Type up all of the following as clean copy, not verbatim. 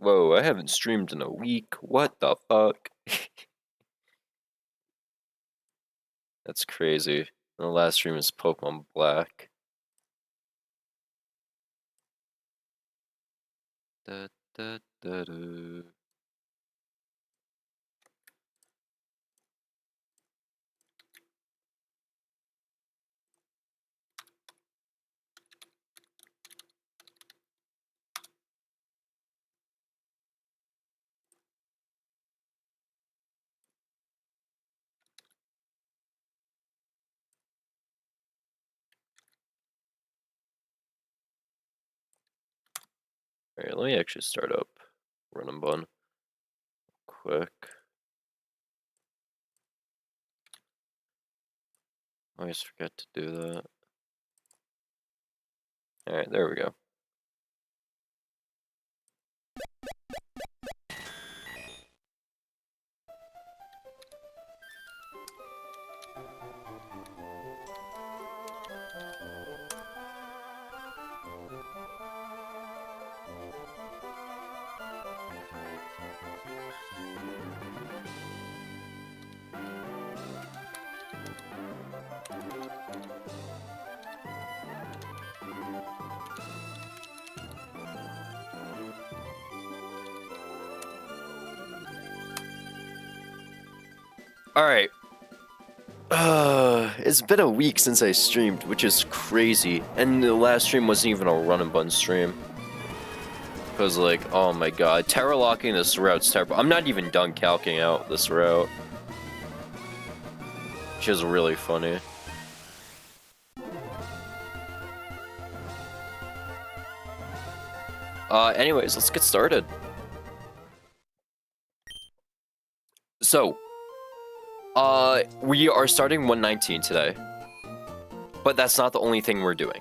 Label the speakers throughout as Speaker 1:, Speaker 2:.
Speaker 1: Whoa, I haven't streamed in a week. What the fuck? That's crazy. The last stream is Pokemon Black. Da, da, da, da. Alright, let me actually start up Run and Bun quick. I always forget to do that. Alright, there we go. Alright. It's been a week since I streamed, which is crazy. And the last stream wasn't even a Run and Bun stream. Because, like, oh my god. Terra locking this route's terrible. I'm not even done calcing out this route. Which is really funny. Anyways, let's get started. So, we are starting 119 today. But that's not the only thing we're doing.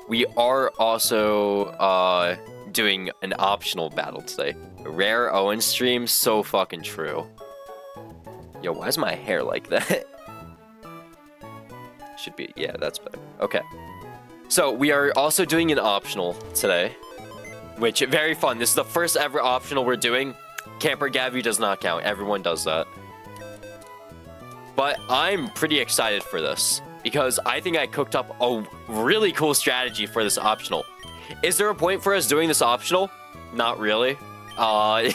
Speaker 1: We are also, doing an optional battle today. Rare Owen stream, so fucking true. Yo, why is my hair like that? Should be, yeah, that's better. Okay. So, we are also doing an optional today. Which, very fun. This is the first ever optional we're doing. Camper Gavi does not count. Everyone does that. But I'm pretty excited for this. Because I think I cooked up a really cool strategy for this optional. Is there a point for us doing this optional? Not really. I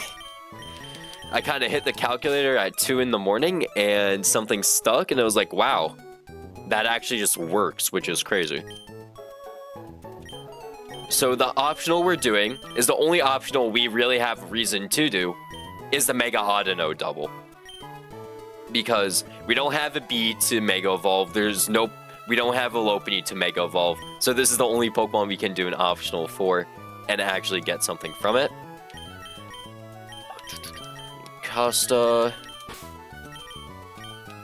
Speaker 1: kind of hit the calculator at 2 in the morning and something stuck and it was like, wow, that actually just works, which is crazy. So the optional we're doing is the only optional we really have reason to do is the Mega Audino double. Because we don't have a bee to Mega Evolve, we don't have a Lopunny to Mega Evolve, so this is the only Pokemon we can do an optional for and actually get something from it. Costa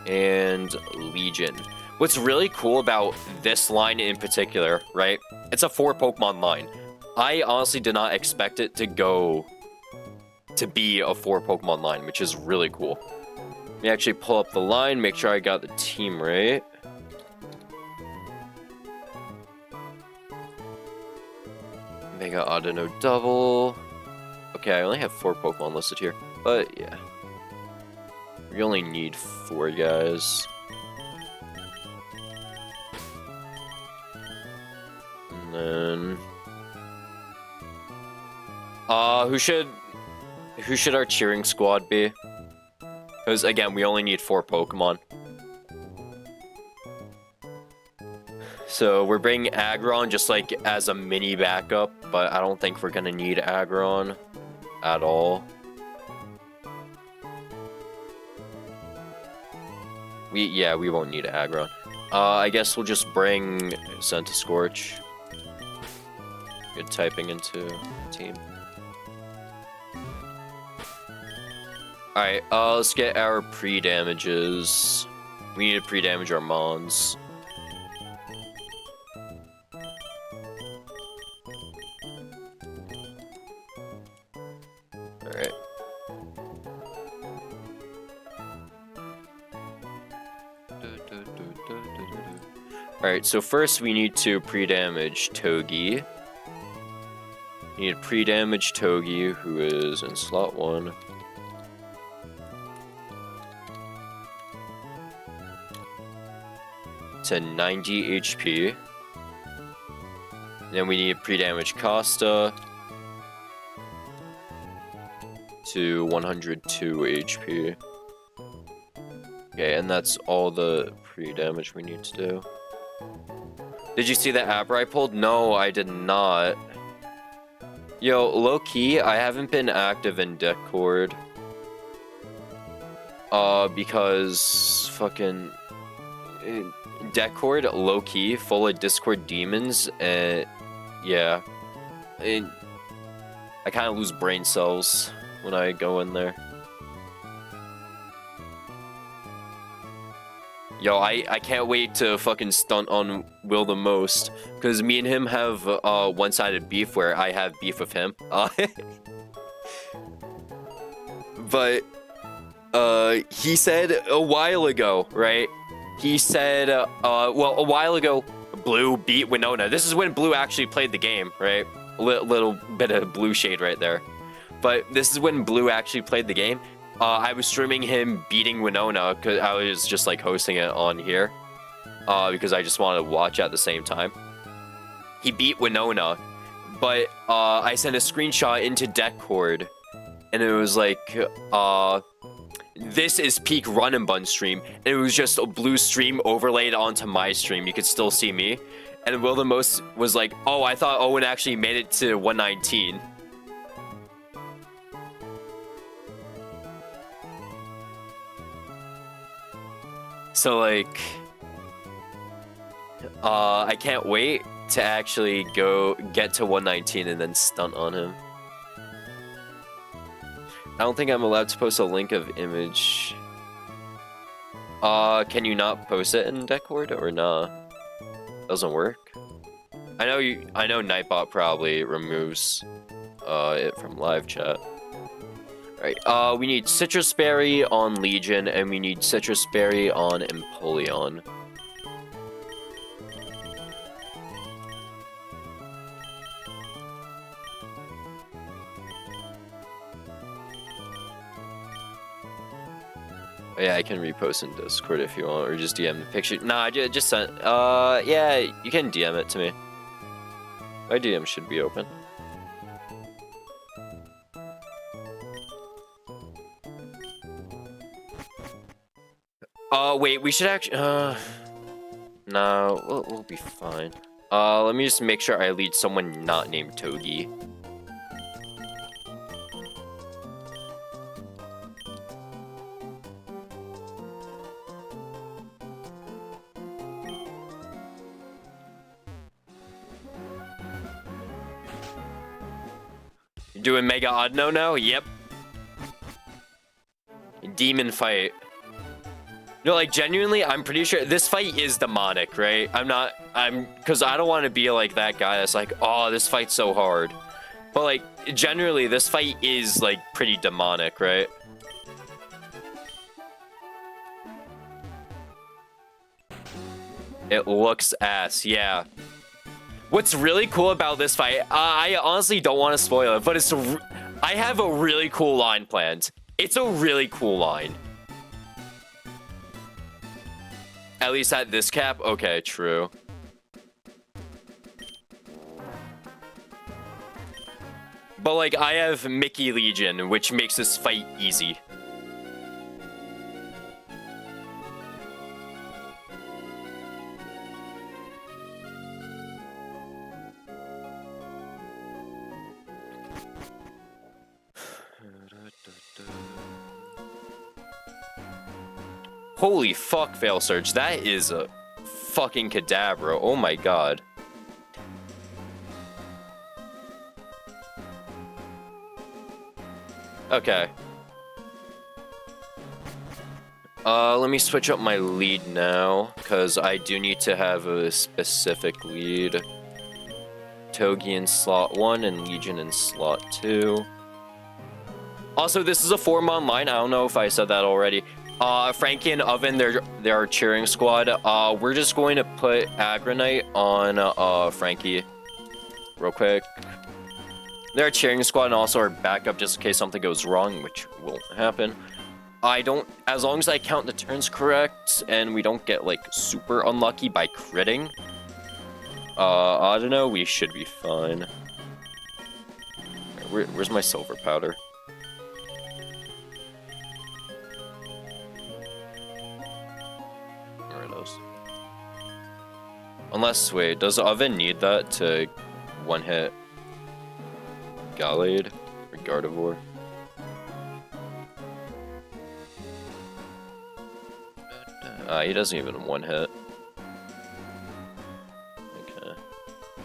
Speaker 1: and Legion. What's really cool about this line in particular, right? It's a 4 Pokemon line. I honestly did not expect it to be a 4 Pokemon line, which is really cool. Let me actually pull up the line, make sure I got the team right. Mega Audino double. Okay, I only have 4 Pokemon listed here, but yeah. We only need 4 guys. And then... who should our cheering squad be? Because, again, we only need 4 Pokemon. So, we're bringing Aggron just, like, as a mini backup, but I don't think we're gonna need Aggron at all. We won't need Aggron. I guess we'll just bring Scorch. Good typing into the team. Alright, let's get our pre-damages. We need to pre-damage our Mons. Alright. Alright, so first we need to pre-damage Togi. Need pre-damage Togi, who is in slot 1. To 90 HP. Then we need pre-damage Costa to 102 HP. Okay, and that's all the pre-damage we need to do. Did you see the Abra I pulled? No, I did not. Yo, low-key, I haven't been active in Discord. Because fucking Discord, low-key, full of Discord demons, and yeah. And I kind of lose brain cells when I go in there. Yo, I can't wait to fucking stunt on Will the most, because me and him have one-sided beef where I have beef with him. But he said a while ago, right? He said, well, a while ago, Blue beat Winona. This is when Blue actually played the game, right? Little bit of Blue shade right there. But this is when Blue actually played the game. I was streaming him beating Winona because I was just like hosting it on here because I just wanted to watch at the same time. He beat Winona, but I sent a screenshot into Discord, and it was like, this is peak Run and Bun stream, and it was just a Blue stream overlaid onto my stream. You could still see me, and Will the Most was like, oh, I thought Owen actually made it to 119. So, like, I can't wait to actually get to 119 and then stunt on him. I don't think I'm allowed to post a link of image. Can you not post it in Discord or nah? Doesn't work. I know Nightbot probably removes it from live chat. Alright, we need Citrus Berry on Legion, and we need Citrus Berry on Empoleon. Oh, yeah, I can repost in Discord if you want, or just DM the picture. Nah, just send. Yeah, you can DM it to me. My DM should be open. Wait, we should actually, no, we'll be fine. Let me just make sure I lead someone not named Togi. You're doing Mega Oddno now? Yep. Demon fight. No, like, genuinely, I'm pretty sure this fight is demonic, right? Because I don't want to be like that guy that's like, oh, this fight's so hard. But, like, generally, this fight is, like, pretty demonic, right? It looks ass, yeah. What's really cool about this fight, I honestly don't want to spoil it, but I have a really cool line planned. It's a really cool line. At least at this cap? Okay, true. But, like, I have Mickey Legion, which makes this fight easy. Holy fuck, Veil Surge. That is a fucking Kadabra. Oh my god. Okay. Let me switch up my lead now, because I do need to have a specific lead. Togi in slot 1 and Legion in slot 2. Also, this is a 4-mon line. I don't know if I said that already. Frankie and Oven, they're our cheering squad. We're just going to put Agronite on Frankie real quick. They're a cheering squad and also our backup just in case something goes wrong, which will happen. As long as I count the turns correct and we don't get like super unlucky by critting, I don't know, we should be fine. Where's my silver powder? Where are those? Unless, wait, does Oven need that to one-hit Gallade or Gardevoir? He doesn't even one-hit. Okay.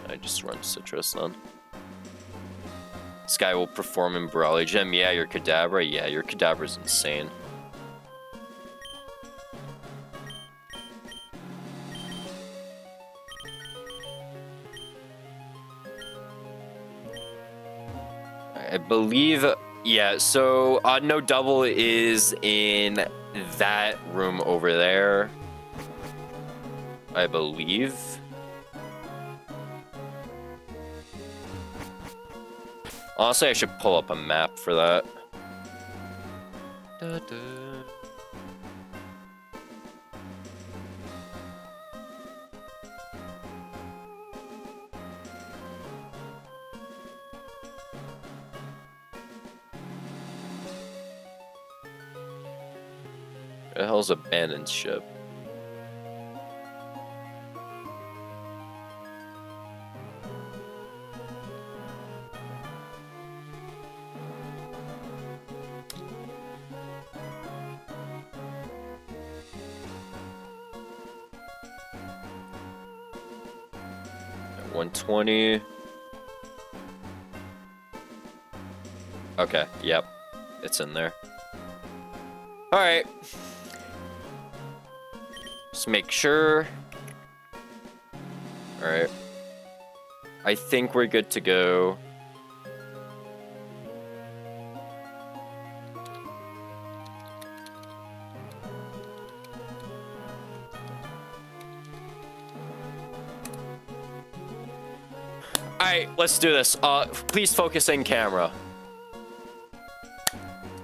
Speaker 1: I just run Citrus then. This guy will perform in Brawly Gym. Yeah, your Kadabra. Yeah, your Kadabra's insane. I believe, yeah, so no double is in that room over there, I believe. Honestly, I should pull up a map for that. The hell's abandoned ship? At 120. Okay, yep. It's in there. Alright. Just make sure. Alright. I think we're good to go. Alright, let's do this. Please focus in camera.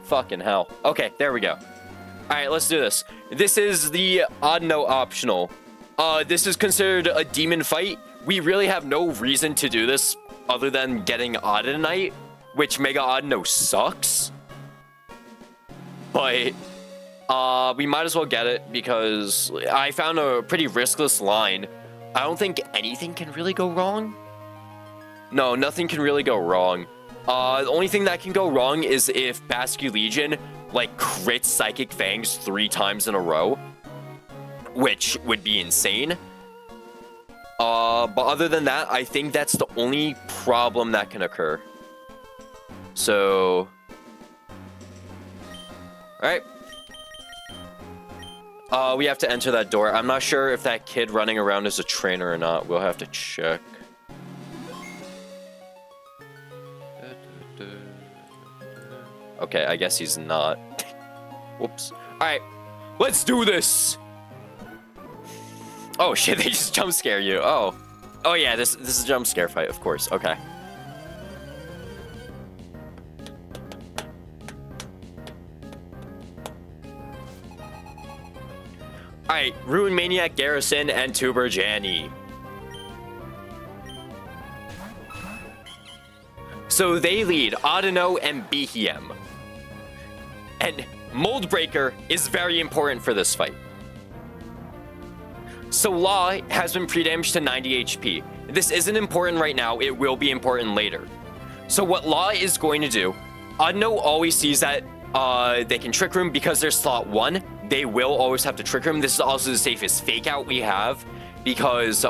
Speaker 1: Fucking hell. Okay, there we go. Alright, let's do this. This is the Audino optional. This is considered a demon fight. We really have no reason to do this other than getting Audinite, which Mega Audino sucks. But, we might as well get it because I found a pretty riskless line. I don't think anything can really go wrong. No, nothing can really go wrong. The only thing that can go wrong is if Basculegion like crits Psychic Fangs 3 times in a row, which would be insane. But other than that, I think that's the only problem that can occur. So, alright. We have to enter that door. I'm not sure if that kid running around is a trainer or not. We'll have to check. Okay, I guess he's not. Whoops. Alright, let's do this! Oh shit, they just jump scare you. Oh. Oh yeah, this is a jump scare fight, of course. Okay. Alright, Ruin Maniac Garrison and Tuber Janny. So they lead Audino and Behem. And Mold Breaker is very important for this fight. So Law has been pre-damaged to 90 HP. This isn't important right now, it will be important later. So what Law is going to do, Audino always sees that they can Trick Room because they're slot 1. They will always have to Trick Room. This is also the safest fake out we have because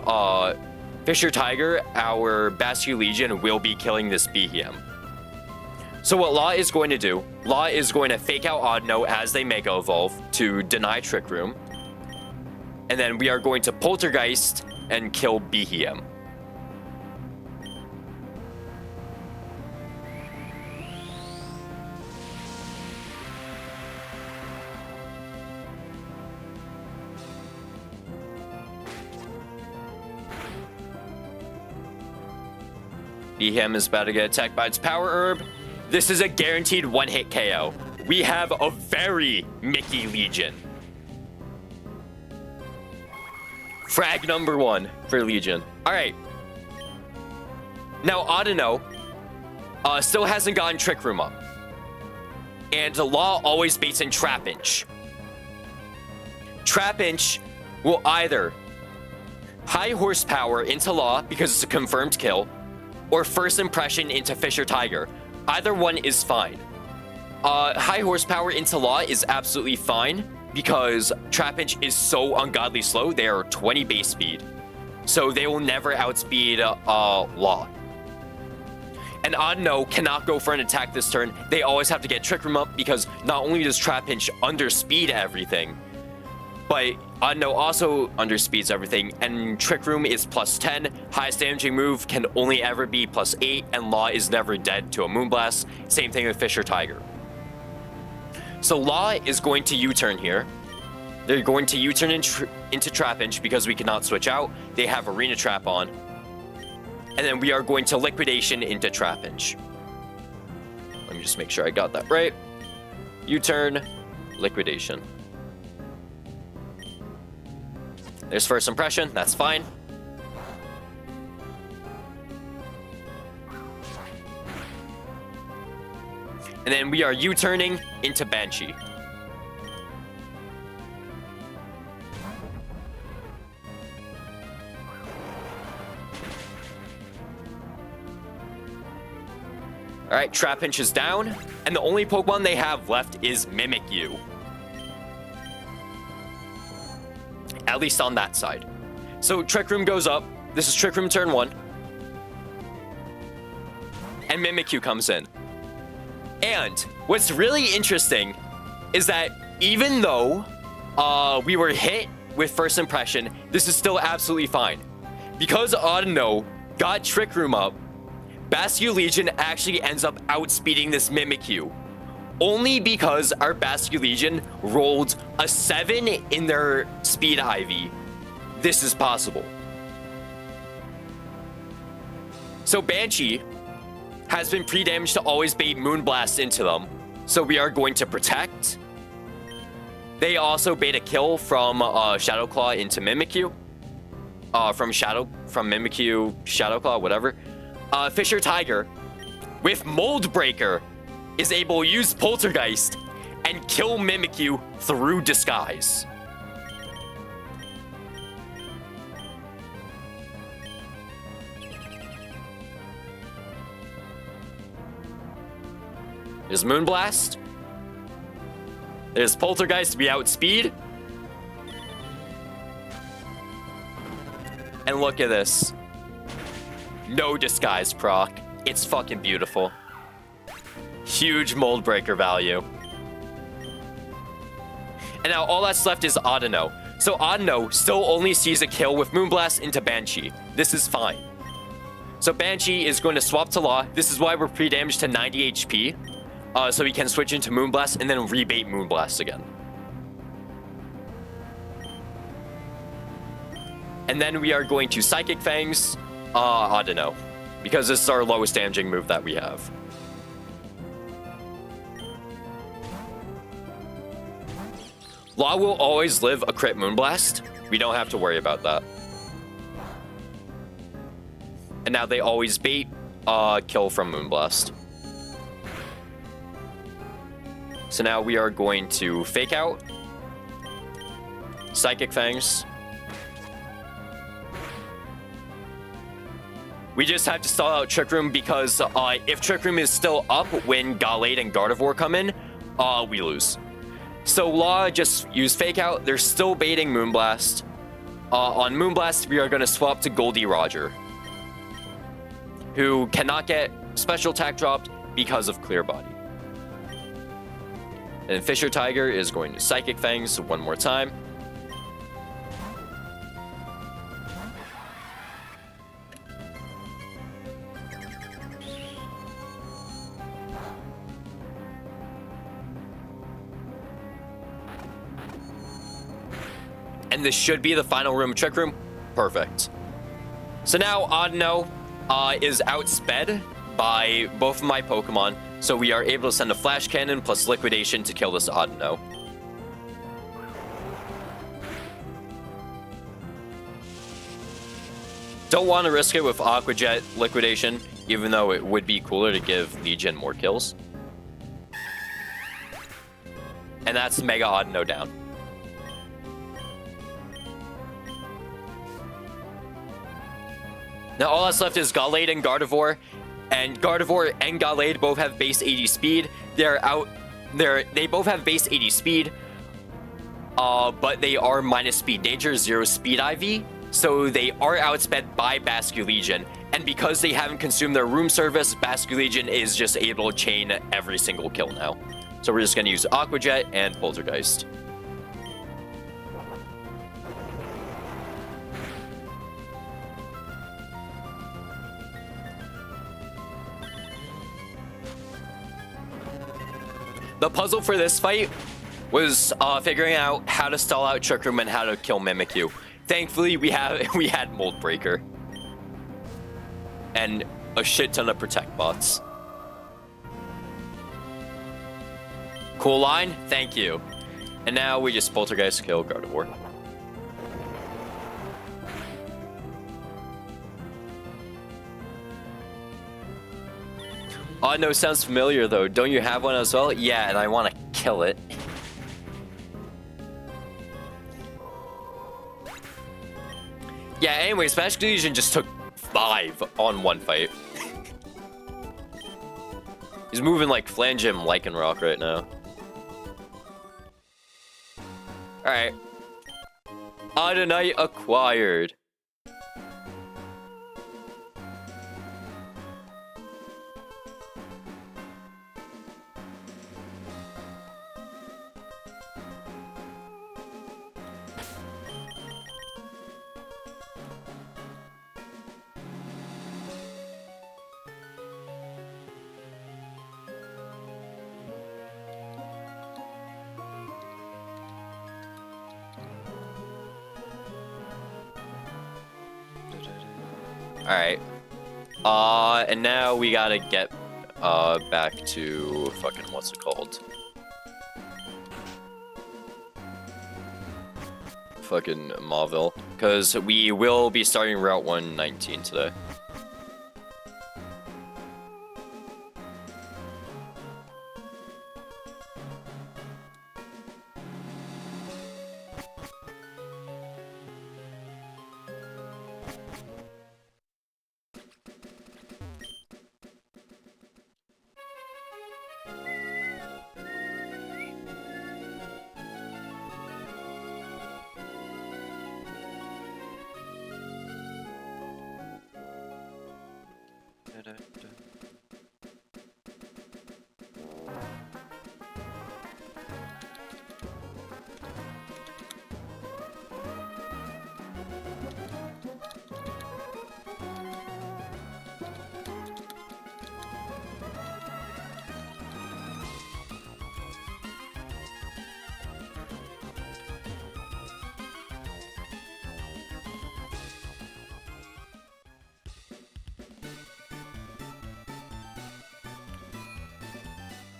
Speaker 1: Fisher Tiger, our Basculegion, will be killing this Behem. So what Law is going to do, Law is going to fake out Audino as they Mega Evolve to deny Trick Room. And then we are going to Poltergeist and kill Behem. Behem is about to get attacked by its power herb. This is a guaranteed one-hit KO. We have a very Mickey Legion. Frag number 1 for Legion. All right. Now, Audino still hasn't gotten Trick Room up. And the Law always baits in Trapinch. Trapinch will either high horsepower into Law because it's a confirmed kill, or first impression into Fisher Tiger. Either one is fine. High horsepower into Law is absolutely fine because Trapinch is so ungodly slow. They are 20 base speed, so they will never outspeed Law. And Audino cannot go for an attack this turn. They always have to get Trick Room up because not only does Trapinch underspeed everything, but Audino also underspeeds everything, and Trick Room is +10. Highest damaging move can only ever be +8, and Law is never dead to a Moonblast. Same thing with Fisher Tiger. So Law is going to U-turn here. They're going to U-turn into Trapinch because we cannot switch out. They have Arena Trap on. And then we are going to Liquidation into Trapinch. Let me just make sure I got that right. U-turn, Liquidation. There's first impression, that's fine. And then we are U-turning into Banshee. Alright, Trapinch is down, and the only Pokemon they have left is Mimikyu. At least on that side. So Trick Room goes up. This is Trick Room turn 1. And Mimikyu comes in. And what's really interesting is that even though we were hit with first impression, this is still absolutely fine. Because Audino got Trick Room up, Bascu Legion actually ends up outspeeding this Mimikyu. Only because our Bascu Legion rolled a 7 in their speed IV. This is possible. So Banshee has been pre-damaged to always bait Moonblast into them. So we are going to protect. They also bait a kill from Shadow Claw into Mimikyu. From Mimikyu, Shadow Claw, whatever. Fisher Tiger, with Mold Breaker, is able to use Poltergeist and kill Mimikyu through disguise. There's Moonblast. There's Poltergeist, we outspeed. And look at this. No disguise proc. It's fucking beautiful. Huge Mold Breaker value. And now all that's left is Audino. So Audino still only sees a kill with Moonblast into Banshee. This is fine. So Banshee is going to swap to Law. This is why we're pre-damaged to 90 HP. So he can switch into Moonblast and then rebait Moonblast again. And then we are going to Psychic Fangs Audino, because this is our lowest damaging move that we have. Law will always live a crit Moonblast. We don't have to worry about that. And now they always bait kill from Moonblast. So now we are going to Fake Out, Psychic Fangs. We just have to stall out Trick Room because if Trick Room is still up when Gallade and Gardevoir come in, we lose. So Law just use Fake Out. They're still baiting Moonblast. On Moonblast, we are going to swap to Goldie Roger, who cannot get special attack dropped because of Clear Body. And Fisher Tiger is going to Psychic Fangs one more time. And this should be the final room, Trick Room. Perfect. So now Audino is outsped by both of my Pokemon, so we are able to send a Flash Cannon plus Liquidation to kill this Audino. Don't want to risk it with Aqua Jet Liquidation, even though it would be cooler to give Legion more kills. And that's Mega Audino down. Now all that's left is Gallade and Gardevoir. And Gardevoir and Gallade both have base 80 speed. They both have base 80 speed. But they are minus speed nature, 0 speed IV. So they are outsped by Basculegion. And because they haven't consumed their room service, Basculegion is just able to chain every single kill now. So we're just going to use Aqua Jet and Poltergeist. The puzzle for this fight was figuring out how to stall out Trick Room and how to kill Mimikyu. Thankfully, we had Mold Breaker and a shit ton of Protect bots. Cool line, thank you. And now we just Poltergeist kill Gardevoir. Oh no, sounds familiar though. Don't you have one as well? Yeah, and I want to kill it. Yeah, anyways, Basculegion just took 5 on one fight. He's moving like Flangem Lycanroc right now. Alright. Audinite acquired. Alright. And now we gotta get back to fucking what's it called? Fucking Mauville. Because we will be starting Route 119 today.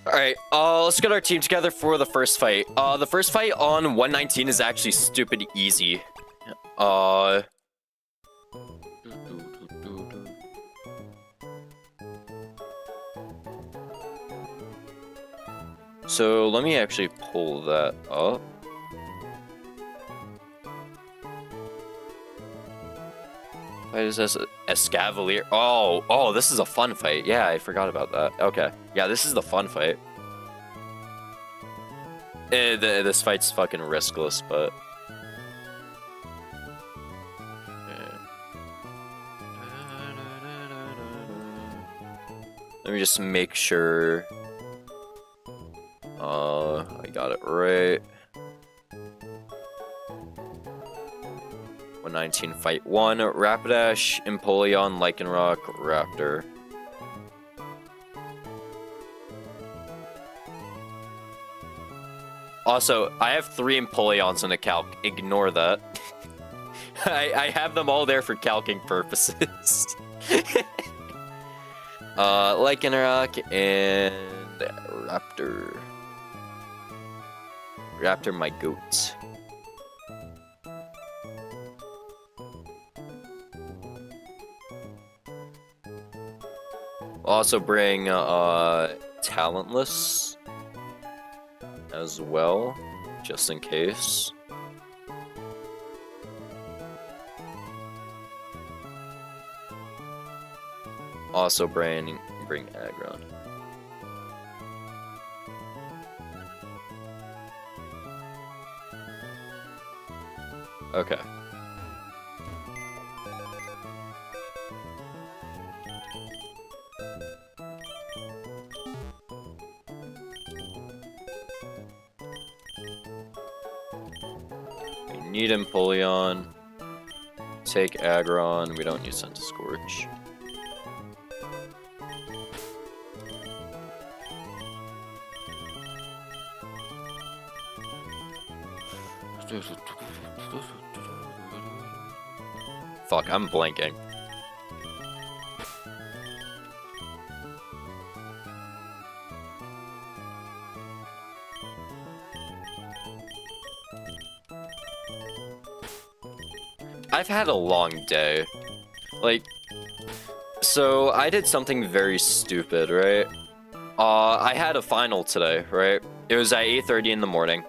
Speaker 1: Alright, let's get our team together for the first fight. The first fight on 119 is actually stupid easy. So let me actually pull that up. Why is this Escavalier? Oh, this is a fun fight. Yeah, I forgot about that. Okay. Yeah, this is the fun fight. This fight's fucking riskless, but... Let me just make sure... I got it right. 119 fight 1, Rapidash, Empoleon, Lycanroc, Raptor. Also, I have 3 Empoleons in the calc. Ignore that. I have them all there for calcing purposes. Lycanroc and Raptor. Raptor, my goat. Also bring Talentless as well, just in case. Also bring Aggron. Okay. We need Empoleon. Take Aggron. We don't need Scorch. Fuck, I'm blanking. I've had a long day. Like, so I did something very stupid, right? I had a final today, right? It was at 8:30 in the morning,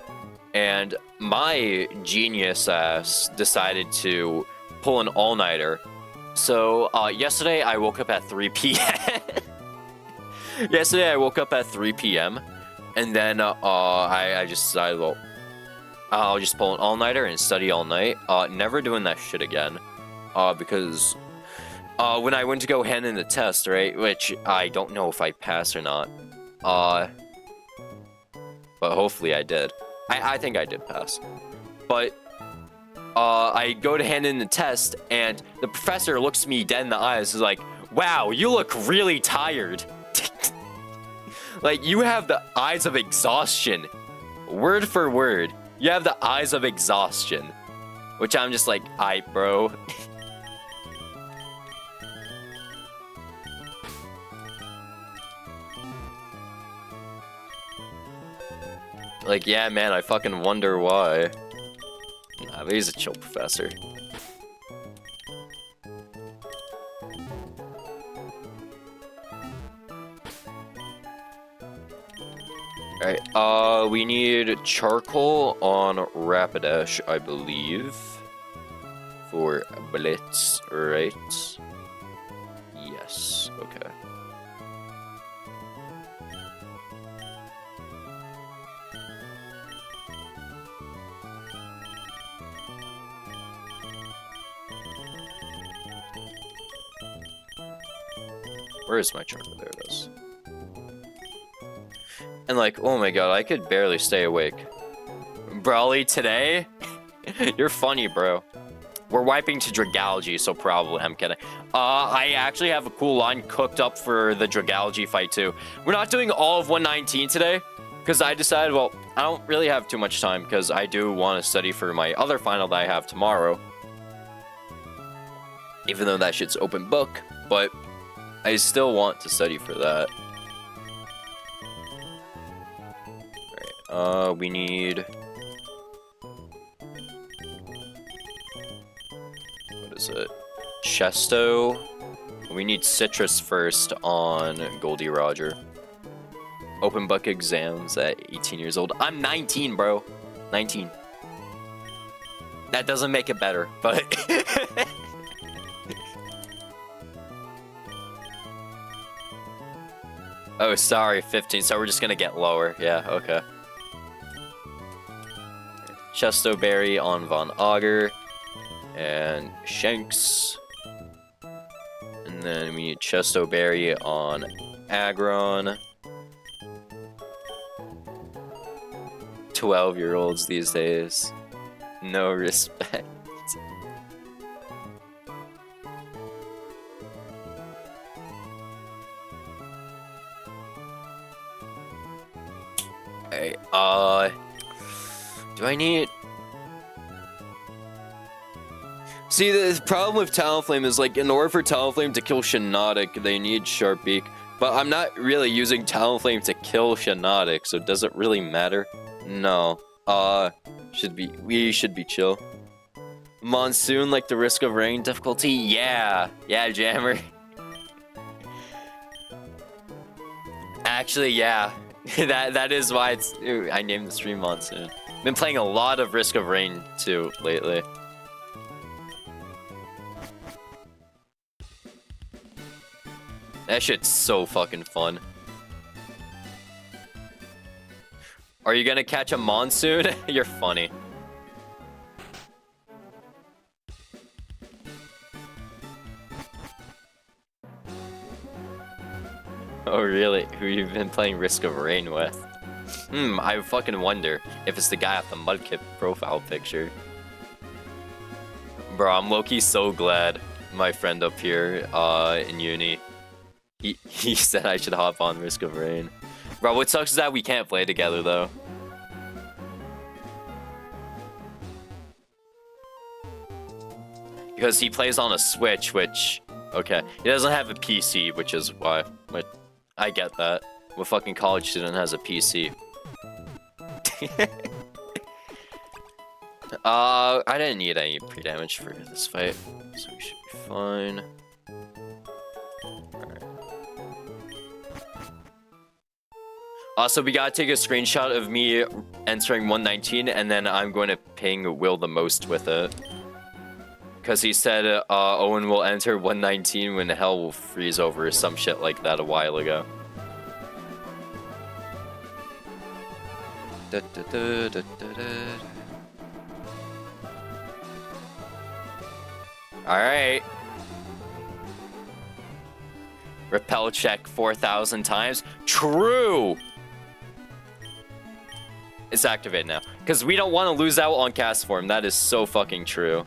Speaker 1: and my genius ass decided to pull an all-nighter. So, yesterday I woke up at 3 p.m. Yesterday I woke up at 3 p.m. and then I just decided, well, I'll just pull an all-nighter and study all night. Never doing that shit again. Because when I went to go hand in the test, right, which I don't know if I passed or not. But hopefully I did. I think I did pass. But I go to hand in the test, and the professor looks me dead in the eyes. Is like, "Wow, you look really tired." Like, you have the eyes of exhaustion. Word for word. You have the eyes of exhaustion. Which I'm just like, aight, bro. Like, yeah, man, I fucking wonder why. Nah, but he's a chill professor. Alright, we need charcoal on Rapidash, I believe. For Blitz, right? Yes, okay. Where is my charcoal? There it is. And like, oh my god, I could barely stay awake. Brawly, today? You're funny, bro. We're wiping to Dragalge, so probably, I'm kidding. I actually have a cool line cooked up for the Dragalge fight, too. We're not doing all of 119 today, because I decided, well, I don't really have too much time, because I do want to study for my other final that I have tomorrow. Even though that shit's open book, but I still want to study for that. Alright, we need... What is it? Chesto. We need Citrus first on Goldie Roger. Open book exams at 18 years old. I'm 19, bro. 19. That doesn't make it better, but... Oh, sorry, 15, so we're just gonna get lower. Yeah, okay. Chesto Berry on Von Auger. And Shanks. And then we need Chesto Berry on Aggron. 12-year-olds these days. No respect. Hey, do I need... See, the problem with Talonflame is, like, in order for Talonflame to kill Shiinotic, they need Sharpbeak. But I'm not really using Talonflame to kill Shiinotic, so does it really matter? No. We should be chill. Monsoon, like the Risk of Rain difficulty? Yeah. Yeah, Jammer. Actually, yeah. that is why I named the stream Monsoon. Been playing a lot of Risk of Rain, too, lately. That shit's so fucking fun. Are you gonna catch a Monsoon? You're funny. Oh really? Who you've been playing Risk of Rain with? I fucking wonder if it's the guy off the Mudkip profile picture. Bro, I'm low-key so glad my friend up here in uni, he said I should hop on Risk of Rain. Bro, what sucks is that we can't play together, though. Because he plays on a Switch, which... Okay. He doesn't have a PC, which is why. But I get that. What fucking college student has a PC? I didn't need any pre-damage for this fight, so we should be fine. Also, we gotta take a screenshot of me entering 119, and then I'm going to ping Will the most with it. Because he said Owen will enter 119 when hell will freeze over or some shit like that a while ago. Alright. Repel check 4,000 times. True! It's activated now. Because we don't want to lose out on cast form. That is so fucking true.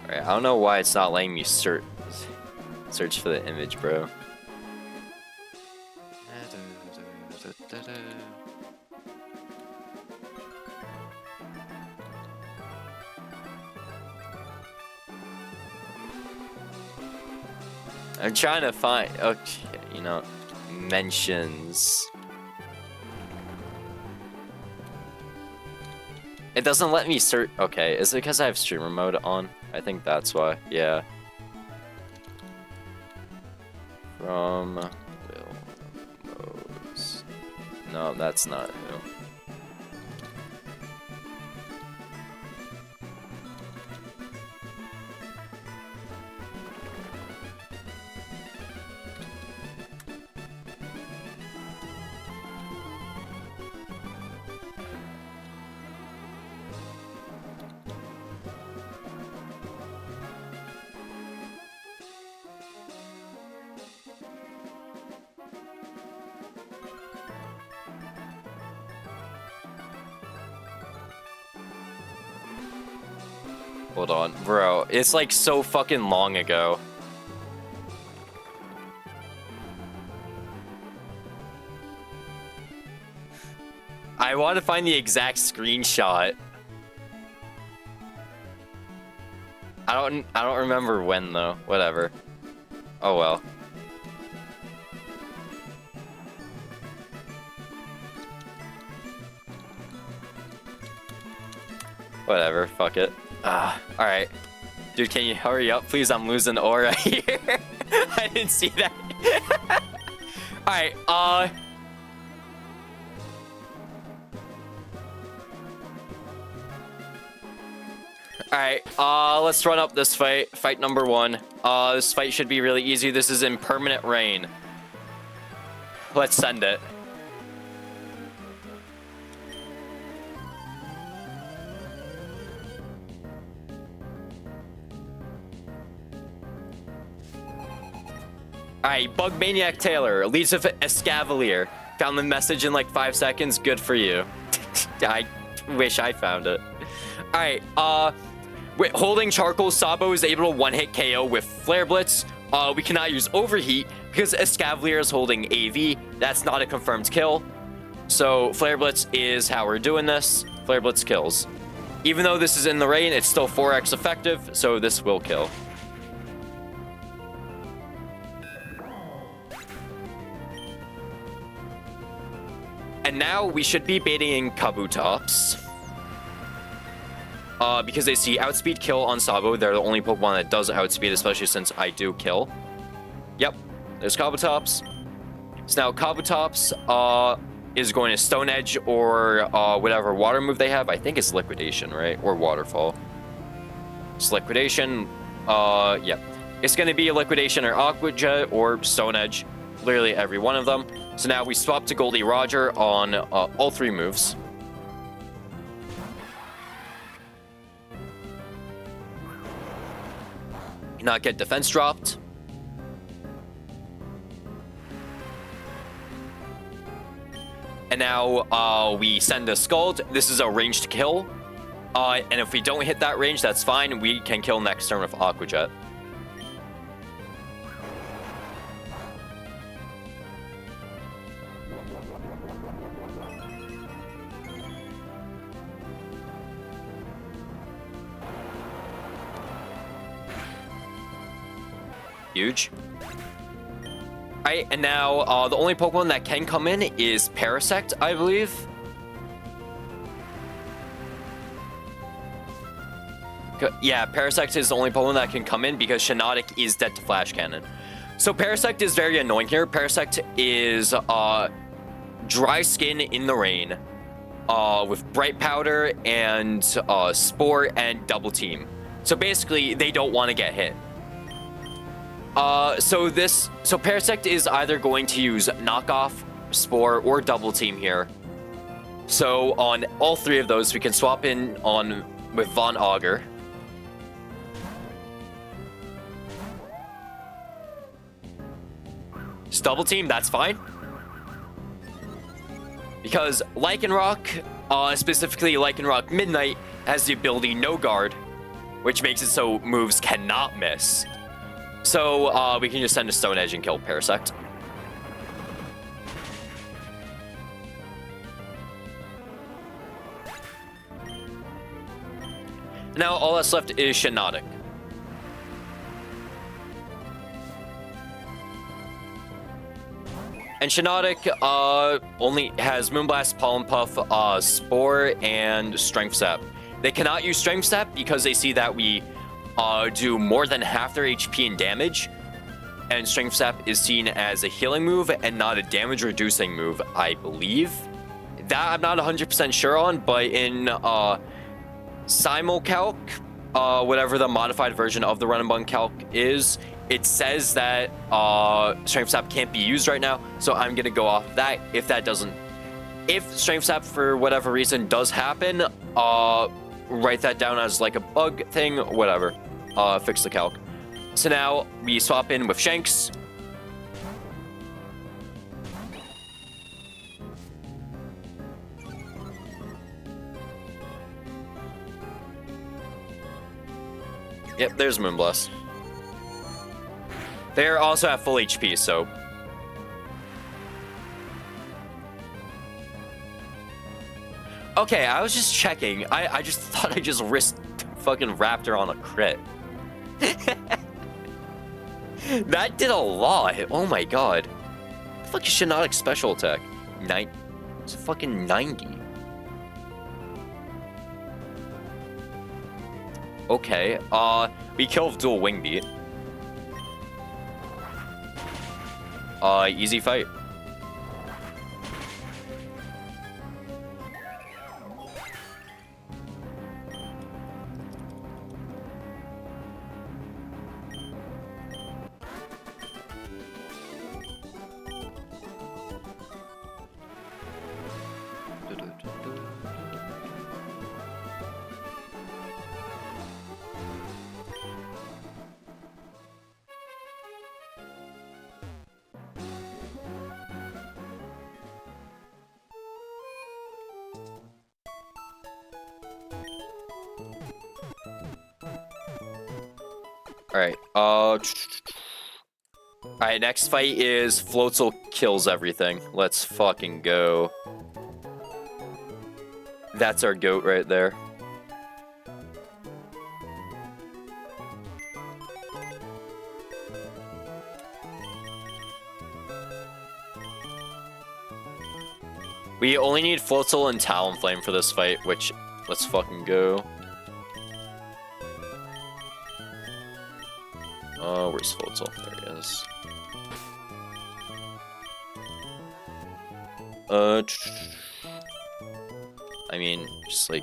Speaker 1: Alright, I don't know why it's not letting me search for the image, bro. I'm trying to find, okay, you know, mentions. It doesn't let me search. Okay, is it because I have streamer mode on? I think that's why. Yeah. From Will Modes. No, that's not who. Hold on, bro. It's like so fucking long ago. I want to find the exact screenshot. I don't remember when though. Whatever. Oh well. Whatever, fuck it. Alright. Dude, can you hurry up, please? I'm losing aura here. I didn't see that. Alright, Alright, let's run up this fight. Fight number 1. This fight should be really easy. This is in permanent rain. Let's send it. Alright, Bug Maniac Taylor leads with Escavalier. Found the message in like 5 seconds. Good for you. I wish I found it. Alright, holding Charcoal, Sabo is able to one-hit KO with Flare Blitz. We cannot use Overheat because Escavalier is holding AV. That's not a confirmed kill. So Flare Blitz is how we're doing this. Flare Blitz kills. Even though this is in the rain, it's still 4x effective, so this will kill. And now we should be baiting Kabutops. Because they see Outspeed kill on Sabo. They're the only Pokemon that does Outspeed, especially since I do kill. Yep, there's Kabutops. So now Kabutops is going to Stone Edge or whatever water move they have. I think it's Liquidation, right? Or Waterfall. It's Liquidation. Yeah. It's going to be a Liquidation or Aqua Jet or Stone Edge. Literally every one of them. So now we swap to Goldie Roger on all 3 moves. Not get defense dropped. And now we send a Scald. This is a ranged kill. And if we don't hit that range, that's fine. We can kill next turn with Aqua Jet. Huge. Alright, and now the only Pokemon that can come in is Parasect, I believe. Yeah, Parasect is the only Pokemon that can come in because Shiinotic is dead to Flash Cannon. So Parasect is very annoying here. Parasect is dry skin in the rain with Bright Powder and Spore and Double Team. So basically, they don't want to get hit. So Parasect is either going to use Knockoff, Spore, or Double Team here. So on all 3 of those, we can swap in with Von Augur. Just Double Team, that's fine. Because Lycanroc, specifically Lycanroc Midnight, has the ability No Guard, which makes it so moves cannot miss. So we can just send a Stone Edge and kill Parasect. Now all that's left is Shiinotic. And Shiinotic only has Moonblast, Pollen Puff, Spore, and Strength Sap. They cannot use Strength Sap because they see that we do more than half their HP in damage, and Strength Sap is seen as a healing move and not a damage reducing move, I believe. That I'm not 100% sure on, but in Simulcalc, whatever the modified version of the Run and Bun Calc is, it says that Strength Sap can't be used right now, so I'm gonna go off that. If Strength Sap for whatever reason does happen, write that down as like a bug thing, whatever. Fix the calc. So now we swap in with Shanks. Yep, there's Moonblast. They're also at full HP, so... Okay, I was just checking. I just thought I just risked fucking Raptor on a crit. That did a lot. Oh my god. What the fuck is Shiinotic special attack? It's fucking 90. Okay, we kill with dual Wing Beat. Easy fight. Alright, Alright, next fight is Floatzel kills everything. Let's fucking go. That's our goat right there. We only need Floatzel and Talonflame for this fight, which, let's fucking go. Oh, where's Floatzel? There he is. I mean, just like,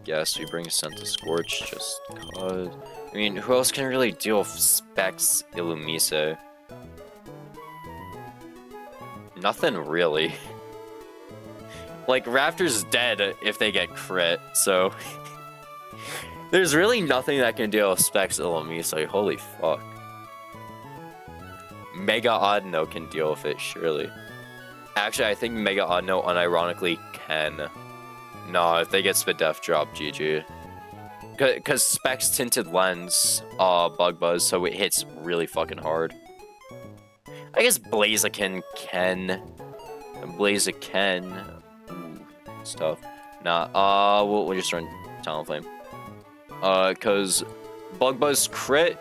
Speaker 1: guess we bring Senta Scorch just cause. I mean, who else can really deal with Specs Illumise? Nothing really. Like, Raptor's dead if they get crit, so there's really nothing that can deal with Specs Illumise. Holy fuck. Mega Audino can deal with it, surely. Actually, I think Mega Audino unironically can. No, if they get Spit Def drop, GG. Because Specs Tinted Lens, Bug Buzz, so it hits really fucking hard. I guess Blaziken can. Blaziken. Stuff. Nah, we'll just run Talonflame. Because Bug Buzz crit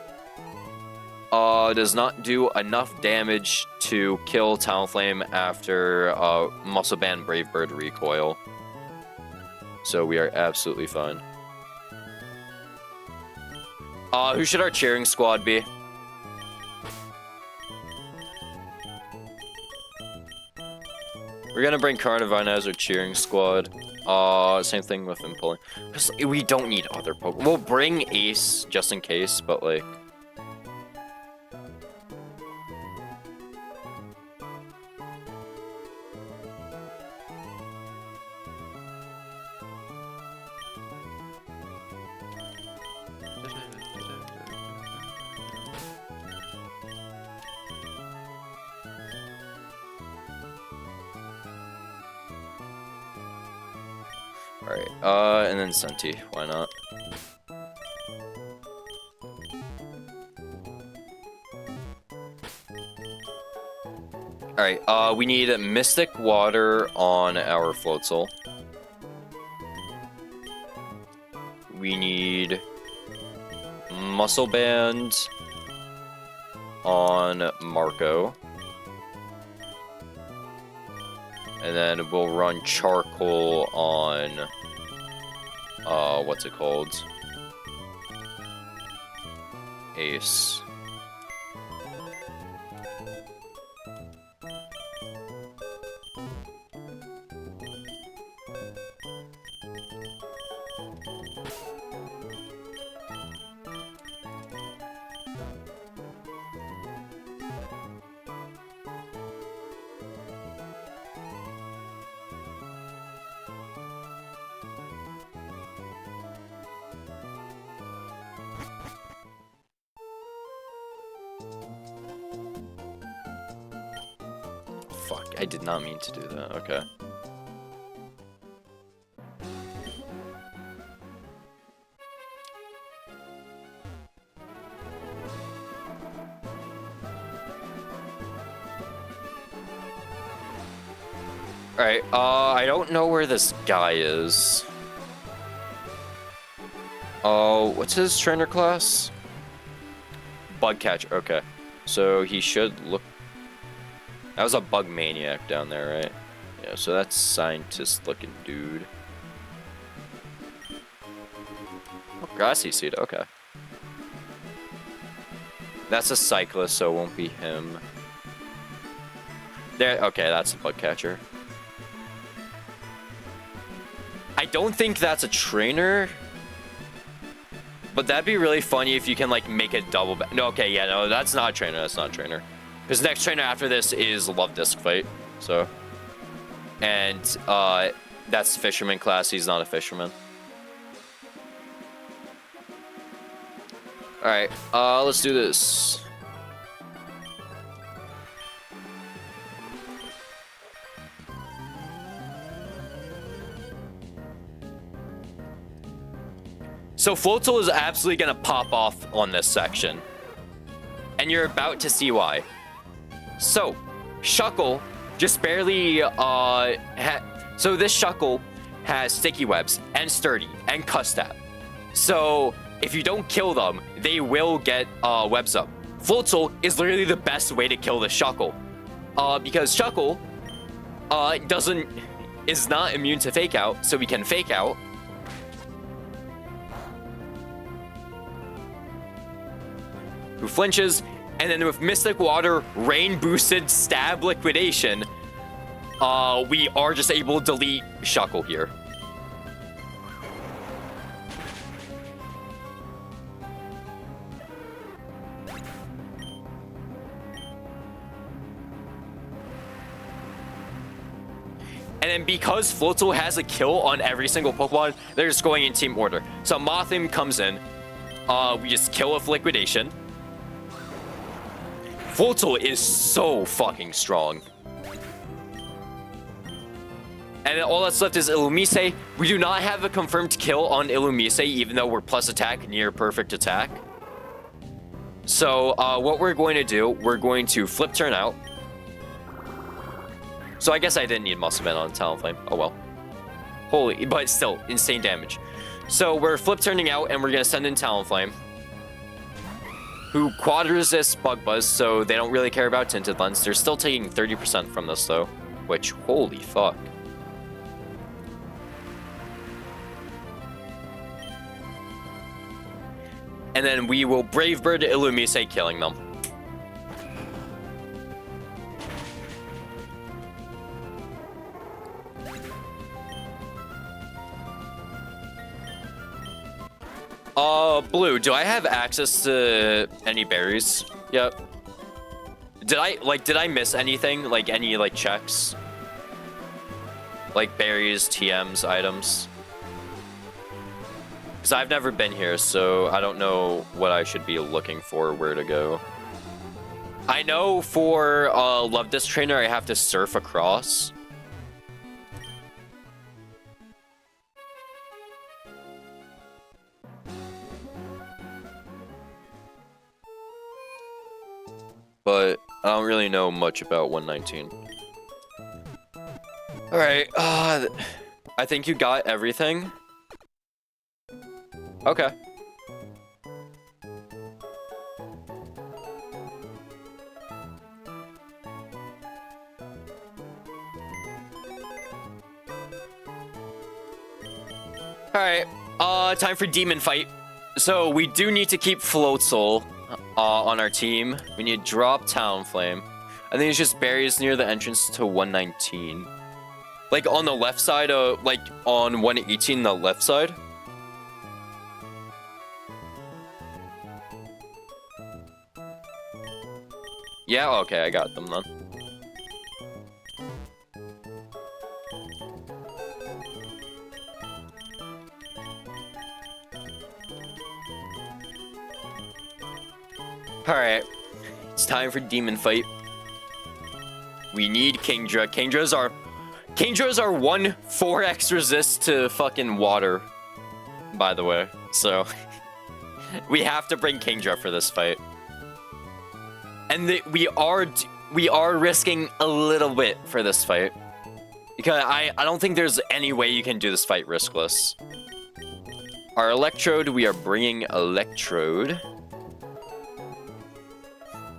Speaker 1: does not do enough damage to kill Talonflame after Muscle Band Brave Bird recoil. So we are absolutely fine. Who should our cheering squad be? We're gonna bring Carnivine as our cheering squad. Same thing with him pulling. Because we don't need other Pokemon. We'll bring Ace just in case, but like. Alright, and then Senti, why not? Alright, we need Mystic Water on our Floatzel. We need Muscle Band on Marco. And then we'll run Charcoal on, what's it called? Ace. Fuck, I did not mean to do that, okay. Alright, I don't know where this guy is. Oh, what's his trainer class? Bug Catcher, okay. So he should look... That was a Bug Maniac down there, right? Yeah, so that's scientist-looking dude. Oh, Grassy Seed, okay. That's a Cyclist, so it won't be him. There, okay, that's a Bug Catcher. I don't think that's a trainer. But that'd be really funny if you can, like, make a double back. No, okay, yeah, no, that's not a trainer, that's not a trainer. Because next trainer after this is Love Disc Fight, so. And, that's Fisherman class, he's not a Fisherman. Alright, let's do this. So Floatzel is absolutely gonna pop off on this section. And you're about to see why. So, Shuckle just barely, so this Shuckle has Sticky Webs, and Sturdy, and Cuss Tap. So, if you don't kill them, they will get, webs up. Floatzel is literally the best way to kill the Shuckle. Because Shuckle, is not immune to Fake Out, so we can Fake Out. Who flinches, and then with Mystic Water, Rain boosted Stab Liquidation, we are just able to delete Shuckle here. And then because Floatzel has a kill on every single Pokemon, they're just going in team order. So Mothim comes in, we just kill with Liquidation. Floatzel is so fucking strong. And then all that's left is Illumise. We do not have a confirmed kill on Illumise, even though we're plus attack, near perfect attack. So what we're going to do, we're going to flip turn out. So I guess I didn't need Muscle Man on Talonflame. Oh well. Holy, but still, insane damage. So we're flip turning out and we're going to send in Talonflame, who quad resists Bug Buzz, so they don't really care about Tinted Lens. They're still taking 30% from this though, which, holy fuck. And then we will Brave Bird Illumise, killing them. Blue, do I have access to any berries? Yep. Did I miss anything? Like, any, like, checks? Like, berries, TMs, items? Because I've never been here, so I don't know what I should be looking for, where to go. I know for, Love Disc Trainer, I have to surf across. But I don't really know much about 119. Alright, I think you got everything. Okay. Alright, time for Demon Fight. So we do need to keep Floatzel on our team. We need to drop Talonflame. I think it's just berries near the entrance to 119. Like on the left side, like on 118, the left side. Yeah, okay, I got them then. Alright, it's time for Demon Fight. We need Kingdra. Kingdra's our 1-4x resist to fucking water, by the way. So, we have to bring Kingdra for this fight. And we are risking a little bit for this fight. Because I don't think there's any way you can do this fight riskless. Our Electrode, we are bringing Electrode.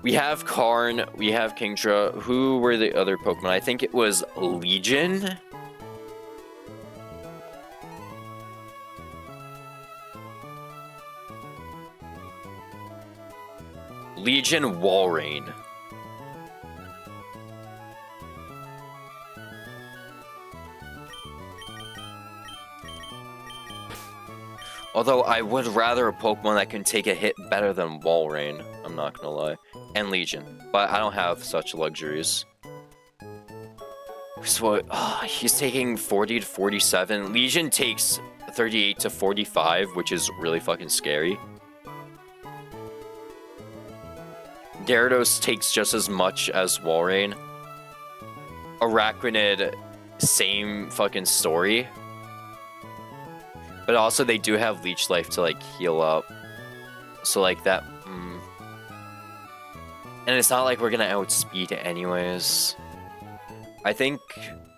Speaker 1: We have Karn, we have Kingdra. Who were the other Pokemon? I think it was Legion. Legion Walrein. Although I would rather a Pokemon that can take a hit better than Walrein, I'm not gonna lie. And Legion, but I don't have such luxuries. So, he's taking 40 to 47. Legion takes 38 to 45, which is really fucking scary. Gyarados takes just as much as Walrein. Araquanid, same fucking story. But also they do have Leech Life to like heal up. So like that... And it's not like we're gonna outspeed it anyways. I think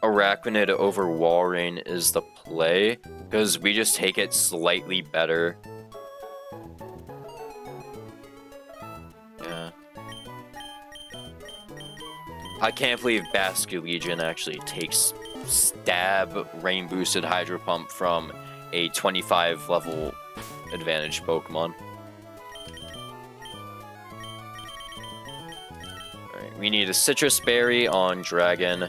Speaker 1: Arachnid over Walrein is the play, because we just take it slightly better. Yeah. I can't believe Basculegion actually takes Stab Rain Boosted Hydro Pump from a 25 level advantage Pokemon. Alright, we need a Citrus Berry on Dragon.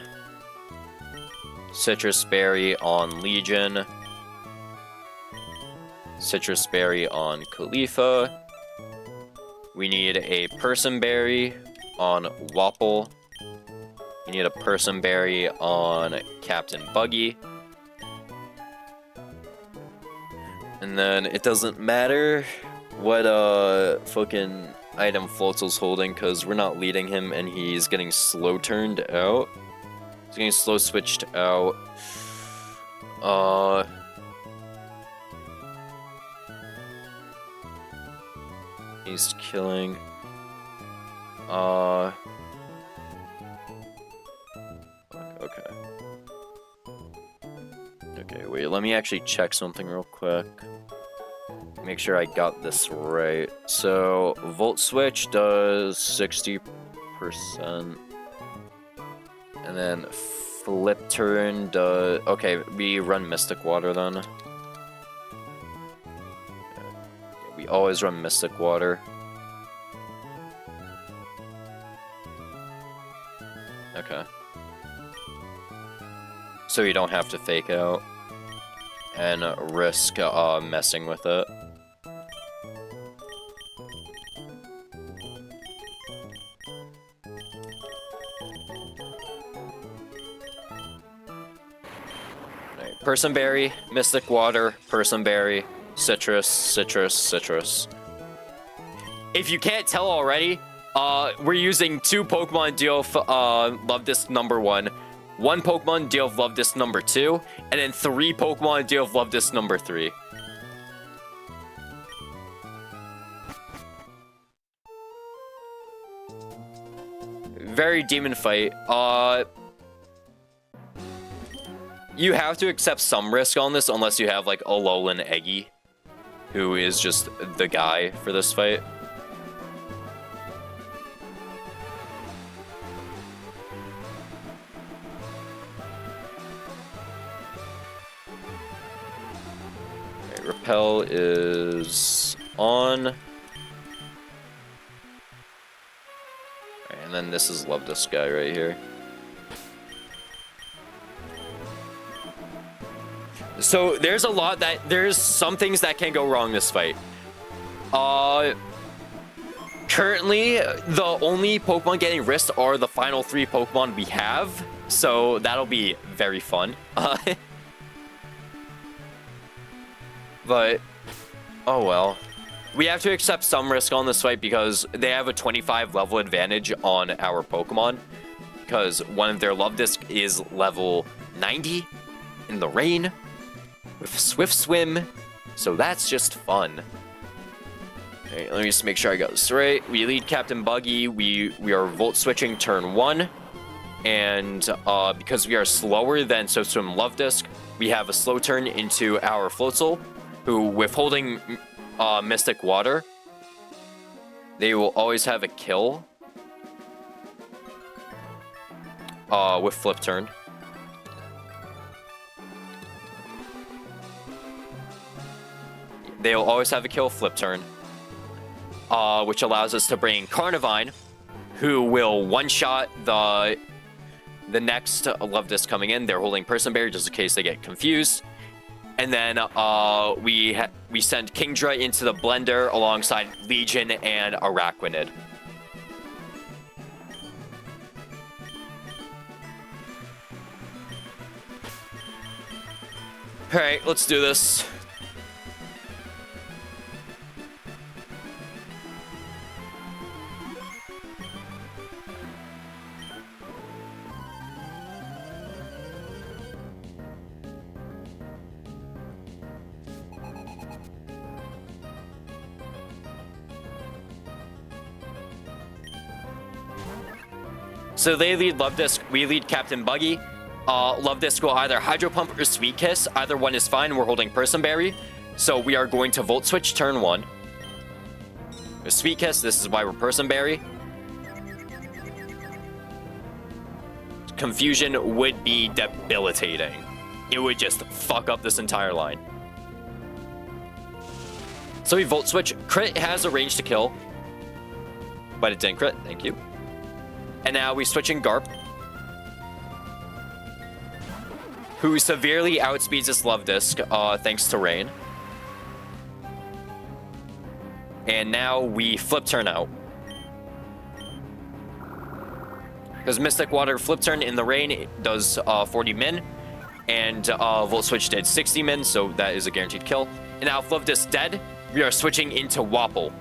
Speaker 1: Citrus Berry on Legion. Citrus Berry on Khalifa. We need a Person Berry on Wapple. We need a Person Berry on Captain Buggy. And then it doesn't matter what fucking item Floatzel's holding, because we're not leading him and he's getting slow turned out. He's getting slow switched out. He's killing. Okay. Okay, wait, let me actually check something real quick. Make sure I got this right. So, Volt Switch does 60%. And then Flip Turn does... Okay, we run Mystic Water then. Yeah, we always run Mystic Water. Okay. So you don't have to fake out and risk messing with it. Right. Person Berry, Mystic Water, Person Berry, Citrus, Citrus, Citrus. If you can't tell already, we're using 2 Pokemon deal Love Disc number 1, 1 Pokemon deal of Love Disc number 2, and then 3 Pokemon deal of Love Disc number 3. Very demon fight. You have to accept some risk on this unless you have like Alolan Eggy, who is just the guy for this fight. Repel is on. Right, and then this is Love This guy right here. So there's some things that can go wrong this fight. Currently, the only Pokemon getting risked are the final 3 Pokemon we have. So that'll be very fun. But, oh well. We have to accept some risk on this fight because they have a 25 level advantage on our Pokemon. Because one of their Love Disc is level 90 in the rain with Swift Swim. So that's just fun. Okay, let me just make sure I got this right. We lead Captain Buggy. We are Volt Switching turn 1. And because we are slower than Swift Swim Love Disc, we have a slow turn into our Floatzel, who, with holding Mystic Water, they will always have a kill with Flip Turn. They will always have a kill Flip Turn, which allows us to bring Carnivine, who will one-shot the next Love Disc coming in. They're holding Person Berry just in case they get confused. And then we send Kingdra into the blender alongside Legion and Arachnid. Alright, let's do this. So they lead Love Disc, we lead Captain Buggy. Love Disc will either Hydro Pump or Sweet Kiss. Either one is fine. We're holding Person Berry. So we are going to Volt Switch turn 1. With Sweet Kiss, this is why we're Person Berry. Confusion would be debilitating. It would just fuck up this entire line. So we Volt Switch. Crit has a range to kill. But it didn't crit. Thank you. And now we switch in Garp, who severely outspeeds this Love Disc thanks to Rain. And now we flip turn out. Because Mystic Water flip turn in the Rain, it does 40 min. And Volt Switch did 60 min, so that is a guaranteed kill. And now if Love Disc dead, we are switching into Wapple.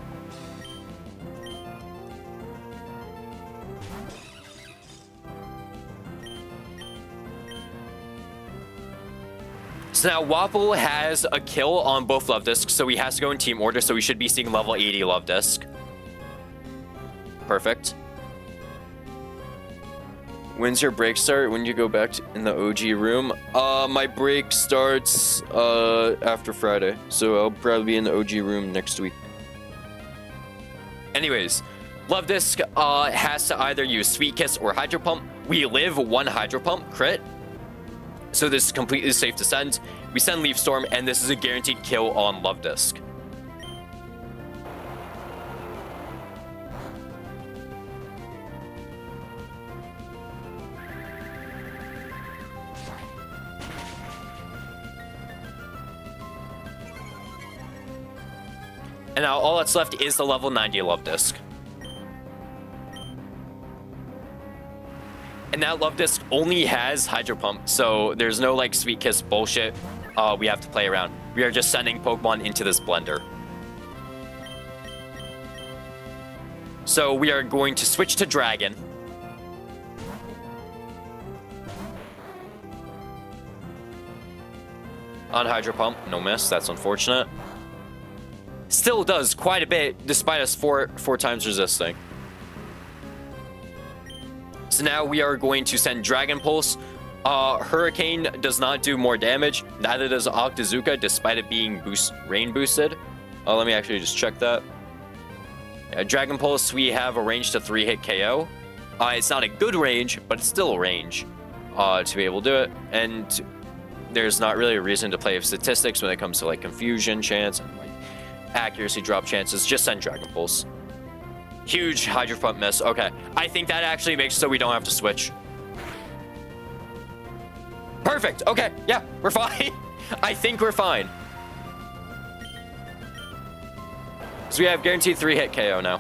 Speaker 1: So now Wapple has a kill on both Love Discs, so he has to go in team order, so we should be seeing level 80 Love Disc. Perfect. When's your break start? When do you go back in the OG room? My break starts after Friday, so I'll probably be in the OG room next week. Anyways, Love Disc has to either use Sweet Kiss or Hydro Pump. We live 1 Hydro Pump crit. So this is completely safe to send. We send Leaf Storm, and this is a guaranteed kill on Love Disc. And now all that's left is the level 90 Love Disc. And that Love Disc only has Hydro Pump, so there's no like Sweet Kiss bullshit we have to play around. We are just sending Pokemon into this blender. So we are going to switch to Dragon. On Hydro Pump, no miss, that's unfortunate. Still does quite a bit, despite us four times resisting. So now we are going to send Dragon Pulse. Hurricane does not do more damage. Neither does Octazooka, despite it being rain boosted. Let me actually just check that. Dragon Pulse, we have a range to 3-hit KO. It's not a good range, but it's still a range to be able to do it. And there's not really a reason to play with statistics when it comes to like confusion chance and like accuracy drop chances. Just send Dragon Pulse. Huge Hydro Pump miss. Okay, I think that actually makes so we don't have to switch. Perfect. Okay, yeah, we're fine. I think we're fine. So we have guaranteed 3-hit KO now.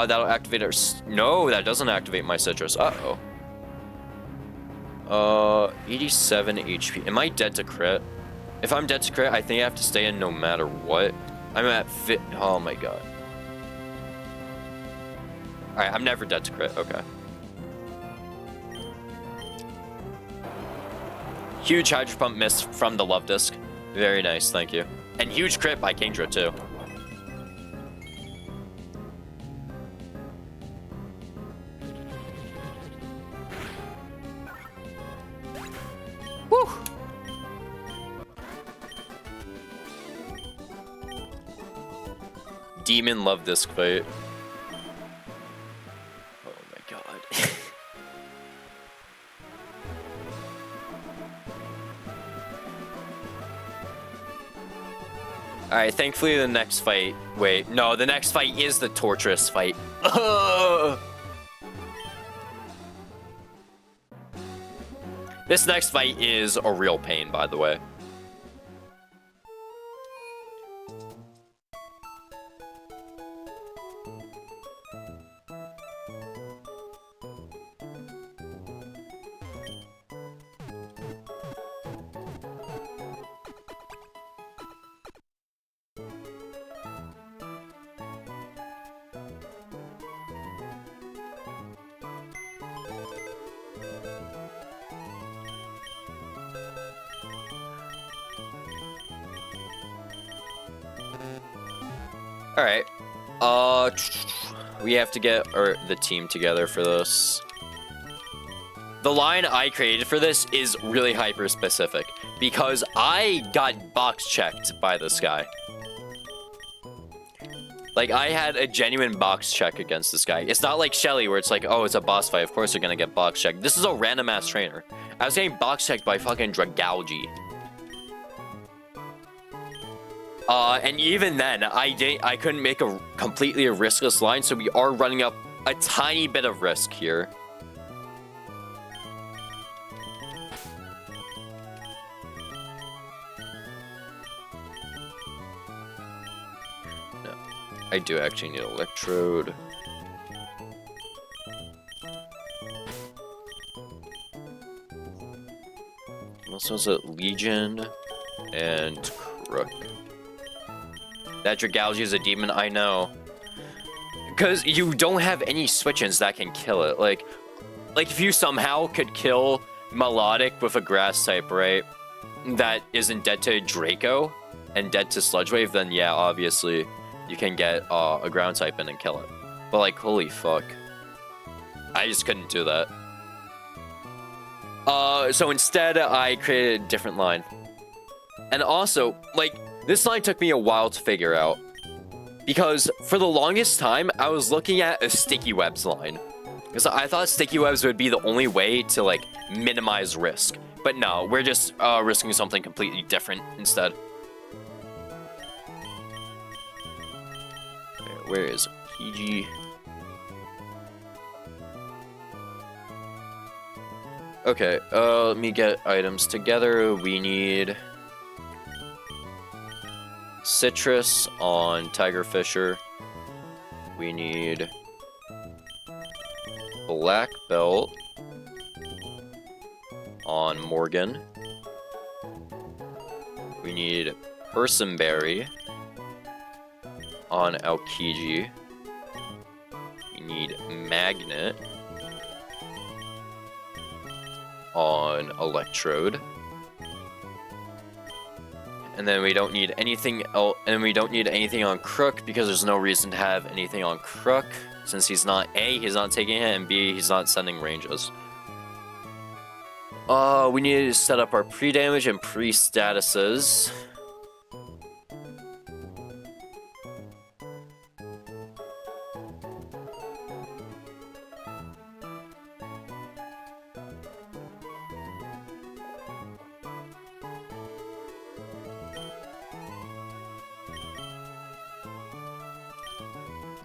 Speaker 1: That'll activate our... No, that doesn't activate my Citrus. Uh-oh. 87 HP. Am I dead to crit? If I'm dead to crit, I think I have to stay in no matter what. I'm at fit. Oh my god. Alright, I'm never dead to crit. Okay. Huge Hydro Pump miss from the Love Disc. Very nice, thank you. And huge crit by Kingdra too. Woo! Demon Love Disc fight. Oh my god. Alright, thankfully the next fight... Wait, no, the next fight is the Torturous fight. This next fight is a real pain, by the way. Alright. we have to get the team together for this. The line I created for this is really hyper-specific because I got box-checked by this guy. Like, I had a genuine box check against this guy. It's not like Shelly where it's like, oh, it's a boss fight. Of course they're gonna get box checked. This is a random-ass trainer. I was getting box checked by fucking Dragalge. And even then, I couldn't make a completely riskless line, so we are running up a tiny bit of risk here. No, I do actually need Electrode. Also has a Legion and Crook. That Dragalge is a demon, I know. Because you don't have any switch-ins that can kill it. Like if you somehow could kill Melodic with a grass type, right? That isn't dead to Draco and dead to Sludge Wave, then yeah, obviously you can get a ground type in and kill it. But like, holy fuck. I just couldn't do that. So instead, I created a different line. And also, like, this line took me a while to figure out. Because for the longest time, I was looking at a Sticky Webs line. Because I thought Sticky Webs would be the only way to, like, minimize risk. But no, we're just risking something completely different instead. Where is PG? Okay, let me get items together. We need Citrus on Tiger Fisher. We need Black Belt on Morgan. We need Personberry on Aokiji. We need Magnet on Electrode. And then we don't need anything else, and we don't need anything on Crook because there's no reason to have anything on Crook since he's not A, he's not taking it, and B, he's not sending ranges. We need to set up our pre-damage and pre-statuses.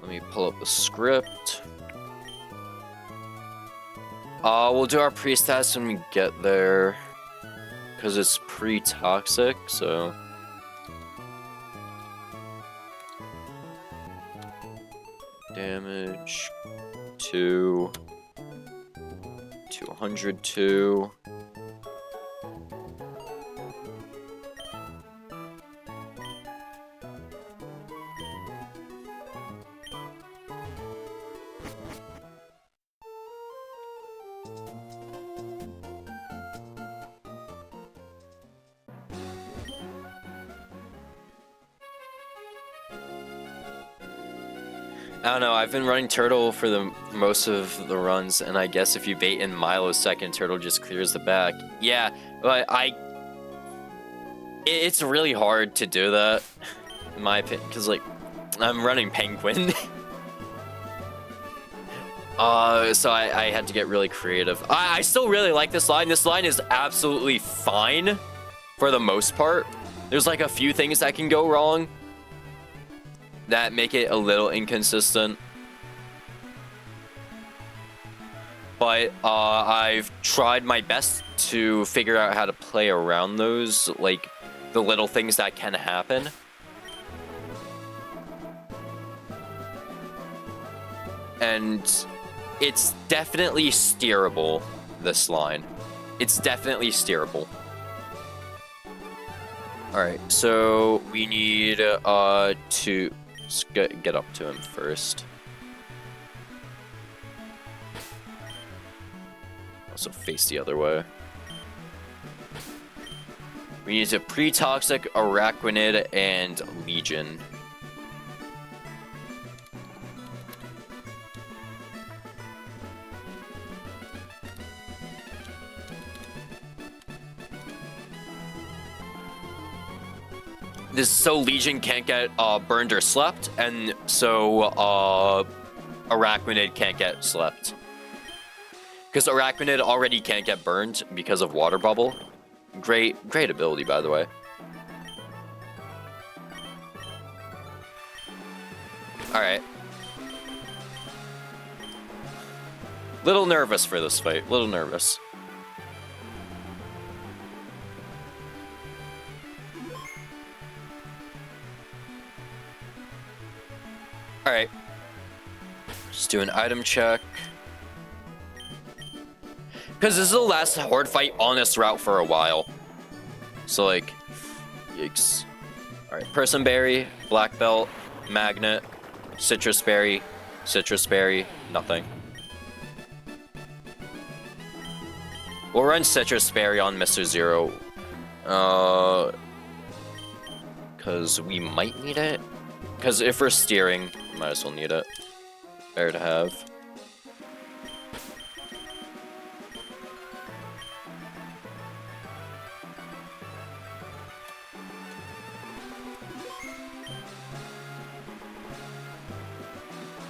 Speaker 1: Let me pull up the script. We'll do our pre-stats when we get there, because it's pre-toxic, so... Damage, 2, 202. I don't know, I've been running Turtle for the most of the runs, and I guess if you bait in Milo's second, Turtle just clears the back. Yeah, but it's really hard to do that, in my opinion, because, like, I'm running Penguin. So I had to get really creative. I still really like this line. This line is absolutely fine, for the most part. There's, like, a few things that can go wrong that make it a little inconsistent. But I've tried my best to figure out how to play around those, like, the little things that can happen. And it's definitely steerable, this line. It's definitely steerable. Alright, so we need to... Let's get up to him first. Also face the other way. We need to pre-toxic, Araquanid, and Legion. This is so Legion can't get burned or slept, and so Arachnid can't get slept. Because Arachnid already can't get burned because of Water Bubble. Great ability, by the way. Alright. Little nervous for this fight. Little nervous. Alright. Just do an item check. Because this is the last Horde fight on this route for a while. So, like, yikes. Alright, Person Berry, Black Belt, Magnet, Citrus Berry, nothing. We'll run Citrus Berry on Mr. Zero. Because we might need it. Because if we're steering, we might as well need it. Better to have.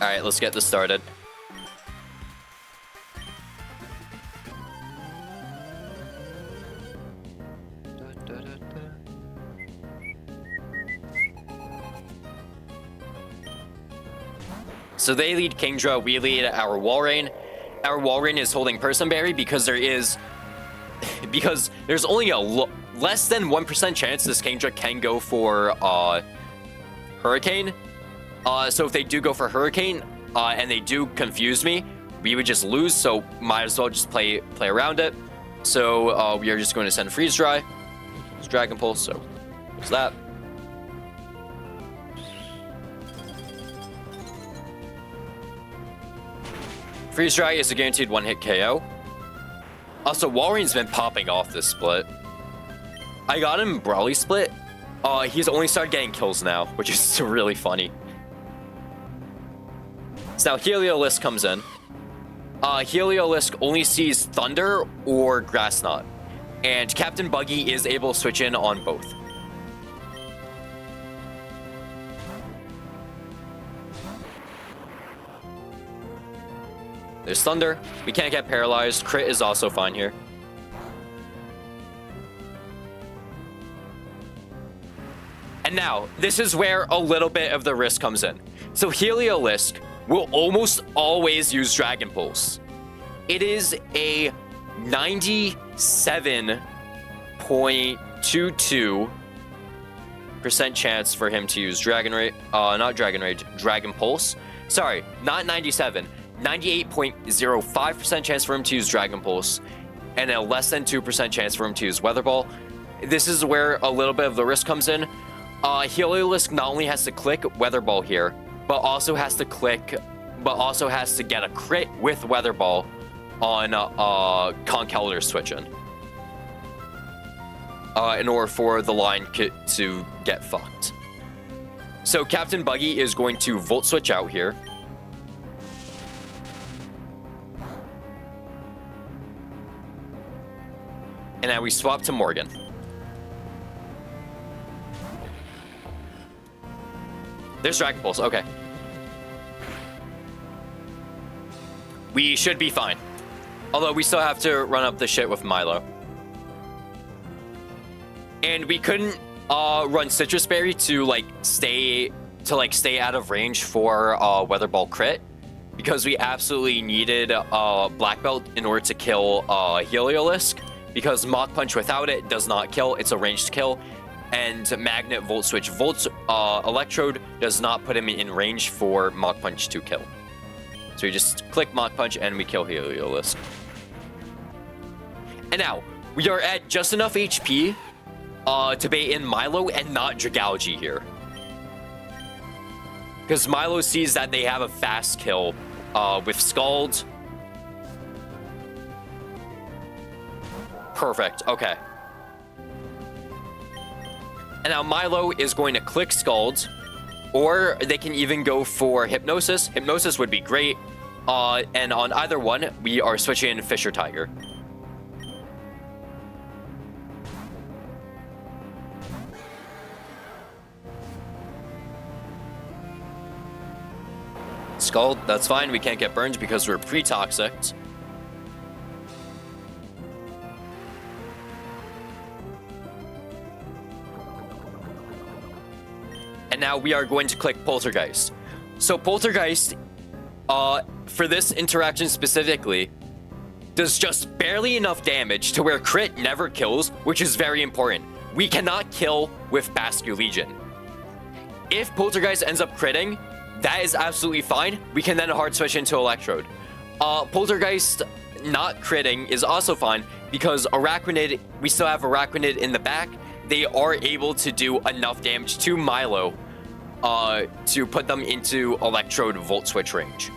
Speaker 1: Alright, let's get this started. So they lead Kingdra, we lead our Walrein. Our Walrein is holding Person Berry because there's only a less than 1% chance this Kingdra can go for Hurricane. So if they do go for Hurricane, and they do confuse me, we would just lose, so might as well just play around it. So we are just going to send Freeze Dry. It's Dragon Pulse, so there's that. Freeze Dry is a guaranteed one-hit KO. Also, Walrein's been popping off this split. I got him Brawly split. He's only started getting kills now, which is really funny. So now Heliolisk comes in. Heliolisk only sees Thunder or Grass Knot. And Captain Buggy is able to switch in on both. There's Thunder. We can't get paralyzed. Crit is also fine here. And now, this is where a little bit of the risk comes in. So Heliolisk will almost always use Dragon Pulse. It is a 97.22% chance for him to use Dragon Pulse. Sorry, not 97. 98.05% chance for him to use Dragon Pulse, and a less than 2% chance for him to use Weather Ball. This is where a little bit of the risk comes in. Heliolisk not only has to click Weather Ball here, but also has to get a crit with Weather Ball on Conkeldurr switch in order for the line to get fucked. So Captain Buggy is going to Volt Switch out here. And now we swap to Morgan. There's Dragon Pulse, okay. We should be fine. Although we still have to run up the shit with Milo. And we couldn't run Citrus Berry to stay out of range for Weather Ball crit, because we absolutely needed Black Belt in order to kill Heliolisk. Because Mach Punch without it does not kill, it's a ranged kill. And Magnet Volt Switch Electrode does not put him in range for Mach Punch to kill. So we just click Mach Punch and we kill Heliolisk. And now, we are at just enough HP to bait in Milo and not Dragalge here. Because Milo sees that they have a fast kill with Scald. Perfect, okay. And now Milo is going to click Scald, or they can even go for Hypnosis. Hypnosis would be great. And on either one, we are switching in Fisher Tiger. Skull, that's fine. We can't get burned because we're pre-toxic. And now we are going to click Poltergeist. So Poltergeist, for this interaction specifically, does just barely enough damage to where crit never kills, which is very important. We cannot kill with Basque Legion. If Poltergeist ends up critting, that is absolutely fine. We can then hard switch into Electrode. Poltergeist not critting is also fine because Araquanid, we still have Araquanid in the back. They are able to do enough damage to Milo to put them into Electrode Volt Switch range.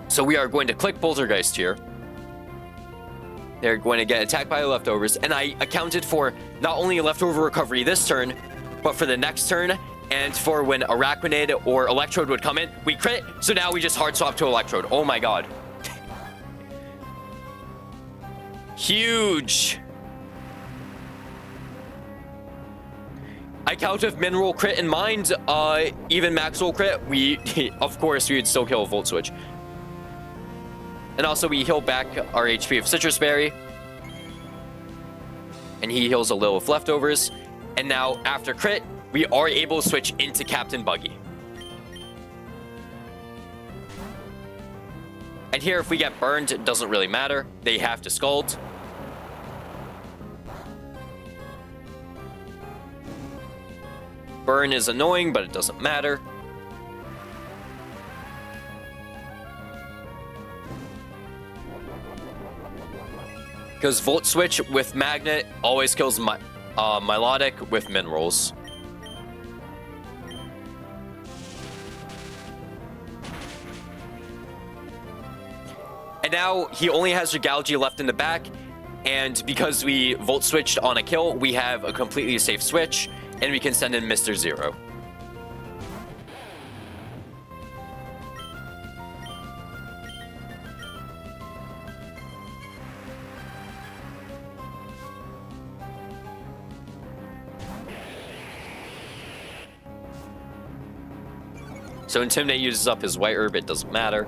Speaker 1: So we are going to click Poltergeist here. They're going to get attacked by the leftovers, and I accounted for not only leftover recovery this turn, but for the next turn, and for when Araquanid or Electrode would come in, we crit, so now we just hard swap to Electrode. Oh my god. Huge. I count with Mineral crit in mind, even Maxwell crit, of course, we would still kill a Volt Switch. And also, we heal back our HP of Citrus Berry. And he heals a little with leftovers. And now, after crit, we are able to switch into Captain Buggy. And here, if we get burned, it doesn't really matter. They have to Scald. Burn is annoying, but it doesn't matter. Because Volt Switch with Magnet always kills Milotic with Minerals. And now he only has Regalgy left in the back, and because we Volt Switched on a kill, we have a completely safe switch, and we can send in Mr. Zero. So Intimidate uses up his White Herb, it doesn't matter.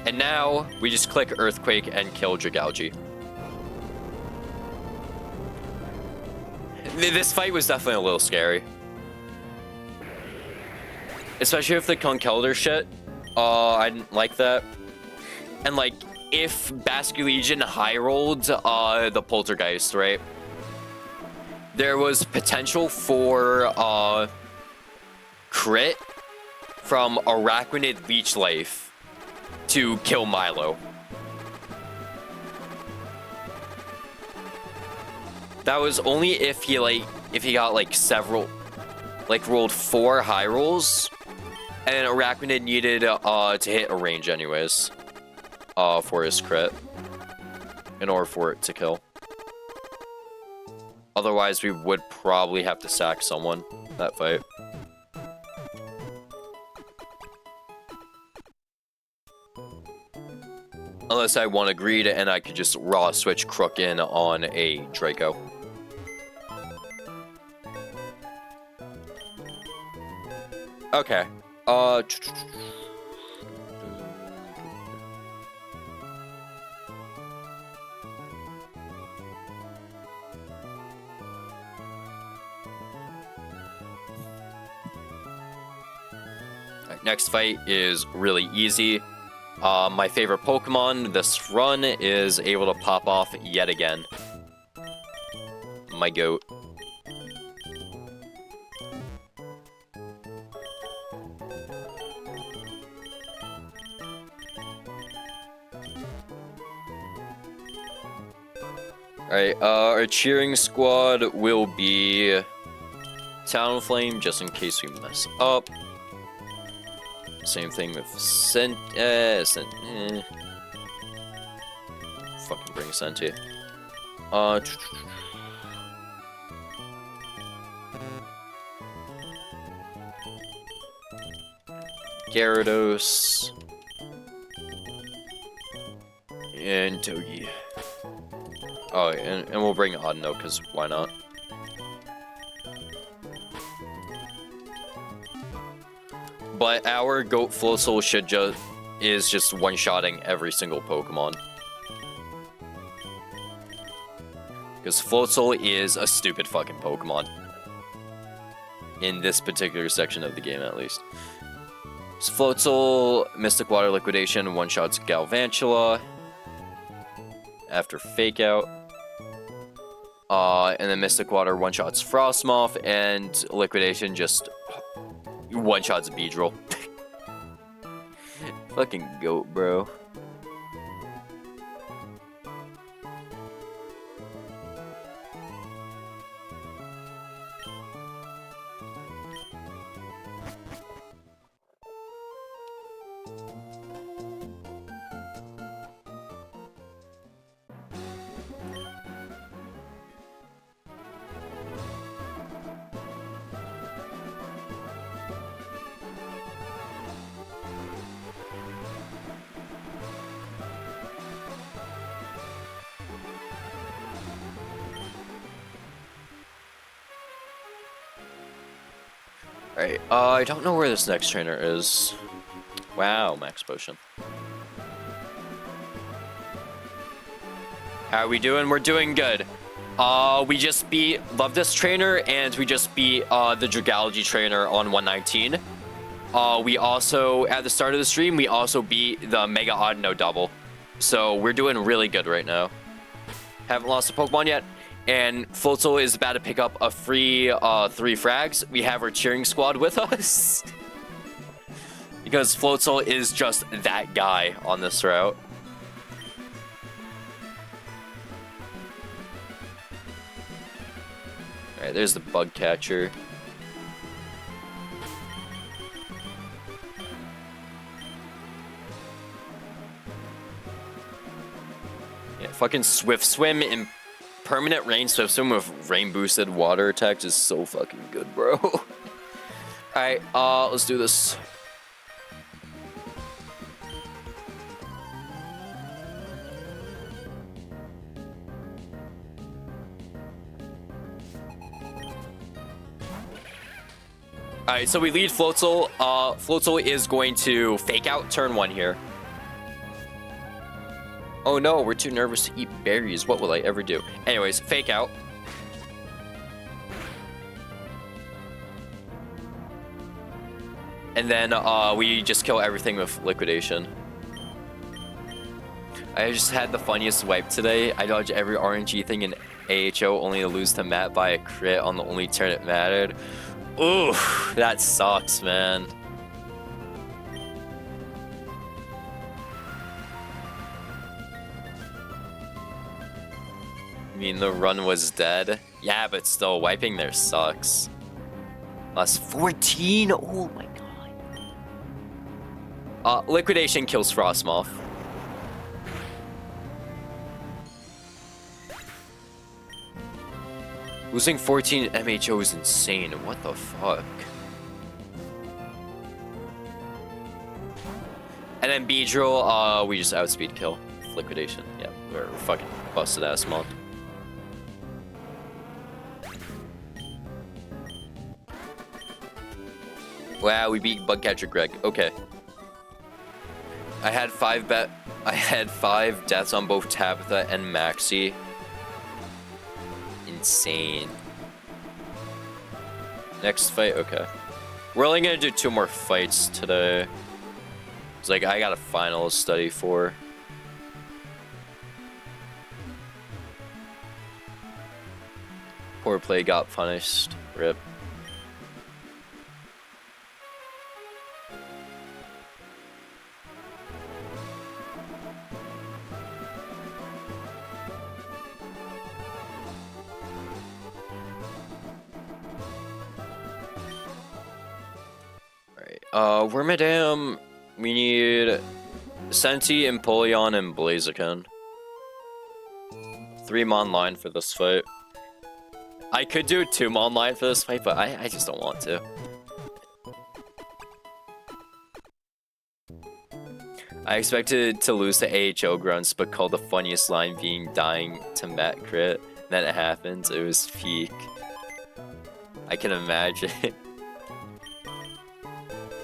Speaker 1: And now, we just click Earthquake and kill Dragalge. This fight was definitely a little scary. Especially with the Conkeldurr shit. I didn't like that. And like, if Basque Legion high-rolled the Poltergeist, right? There was potential for crit from Araquanid Leech Life to kill Milo. That was only if he got like several, like rolled 4 high rolls, and Araquanid needed to hit a range anyways, for his crit, in order for it to kill. Otherwise, we would probably have to sack someone that fight. Unless I want to greed and I could just raw switch Crook in on a Draco. Okay. Next fight is really easy. My favorite Pokemon this run is able to pop off yet again. My goat. Alright, our cheering squad will be Talonflame, just in case we mess up. Same thing with Fucking bring Senti. Gyarados. And Togi. Oh, and we'll bring Audino, because why not? But our Goat Floatzel is just one-shotting every single Pokemon. Because Floatzel is a stupid fucking Pokemon. In this particular section of the game, at least. So Floatzel, Mystic Water Liquidation, one-shots Galvantula. After Fake Out. And then Mystic Water one-shots Frostmoth, and Liquidation just one-shots Beedrill. Fucking goat, bro. Alright, I don't know where this next trainer is. Wow, Max Potion. How are we doing? We're doing good. We just beat Love This trainer, and we just beat the Dragology trainer on 119. We also, at the start of the stream, we also beat the Mega Odd No Double. So we're doing really good right now. Haven't lost a Pokemon yet. And Floatzel is about to pick up a free 3 frags. We have our cheering squad with us. Because Floatzel is just that guy on this route. Alright, there's the bug catcher. Yeah, fucking Swift Swim and Permanent Rain Swift Swim with rain boosted water attacks is so fucking good, bro. Alright, let's do this. Alright, so we lead Floatzel. Floatzel is going to Fake Out turn 1 here. Oh no, we're too nervous to eat berries. What will I ever do? Anyways, Fake Out. And then we just kill everything with Liquidation. I just had the funniest wipe today. I dodged every RNG thing in AHO only to lose to Matt by a crit on the only turn it mattered. Ooh, that sucks, man. I mean, the run was dead. Yeah, but still, wiping there sucks. Plus 14? Oh my god. Liquidation kills Frostmoth. Losing 14 MHO is insane. What the fuck? And then Beedrill, we just outspeed kill. Liquidation. Yeah, we're fucking busted ass moth. Wow, we beat Bugcatcher Greg. Okay. I had 5 deaths on both Tabitha and Maxie. Insane. Next fight, okay. We're only gonna do 2 more fights today. It's like I got a final to study for. Poor play got punished. RIP. Wormadam, we need Senti, Empoleon, and Blaziken. 3 Mon line for this fight. I could do 2 Mon line for this fight, but I just don't want to. I expected to lose to AHO grunts, but called the funniest line being dying to Matt crit. Then it happens, it was peak. I can imagine.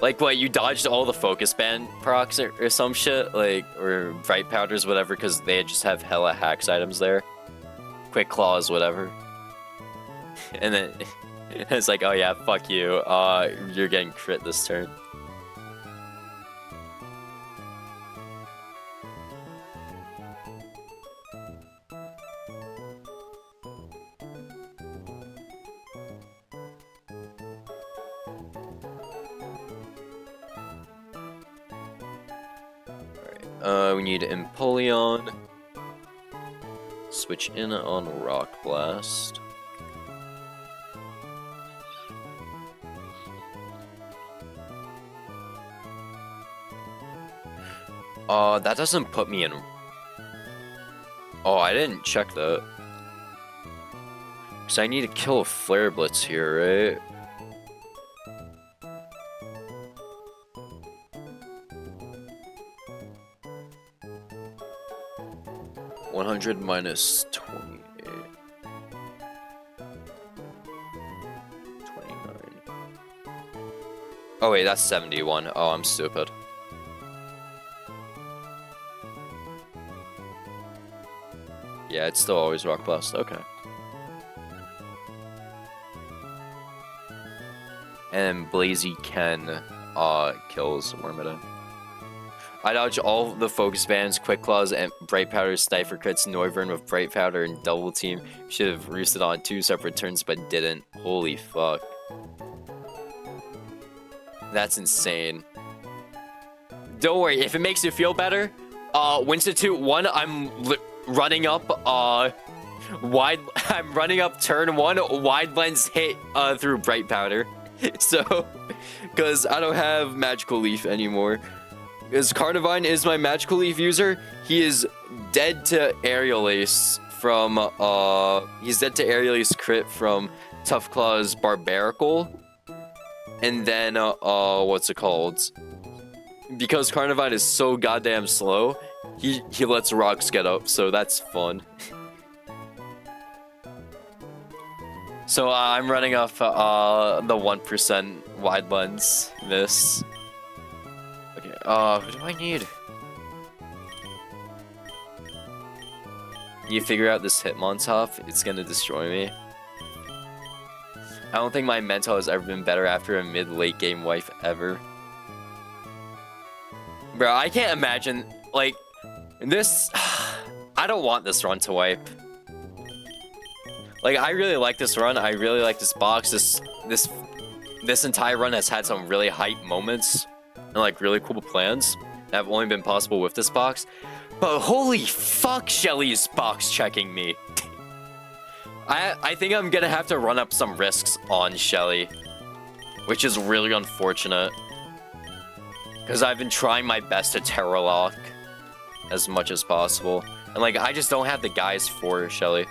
Speaker 1: Like, what, you dodged all the focus band procs or some shit? Like, or bright powders, whatever, because they just have hella hacks items there. Quick claws, whatever. And then it's like, oh yeah, fuck you. You're getting crit this turn. We need Empoleon. Switch in on Rock Blast. That doesn't put me in... Oh, I didn't check that. Because I need to kill a Flare Blitz here, right? -100 minus 28. 29. Oh wait, that's 71. Oh, I'm stupid. Yeah, it's still always Rock Blast. Okay. And Blaziken kills Wormadam. I dodge all the Focus Bands, Quick Claws, and Bright Powder, Sniper Crits, Noivern with Bright Powder, and Double Team. Should have roosted on 2 separate turns, but didn't. Holy fuck. That's insane. Don't worry, if it makes you feel better, Winstitute 1, I'm running up, I'm running up turn 1, Wide Lens hit, through Bright Powder. So, because I don't have Magical Leaf anymore. Because Carnivine is my Magical Leaf user, he is dead to Aerial Ace from, he's dead to Aerial Ace crit from Tough Claw's Barbarical. And then, what's it called? Because Carnivine is so goddamn slow, he lets rocks get up, so that's fun. So, I'm running off, the 1% Wide Lens miss. Okay, who do I need? You figure out this Hitmontop, it's gonna destroy me. I don't think my mental has ever been better after a mid-late game wipe ever. Bro, I can't imagine, like, this... I don't want this run to wipe. Like, I really like this run, I really like this box, this entire run has had some really hype moments, and like, really cool plans that have only been possible with this box. But holy fuck, Shelly's box checking me. I think I'm gonna have to run up some risks on Shelly, which is really unfortunate. Because I've been trying my best to Terra Lock as much as possible. And like, I just don't have the guys for Shelly.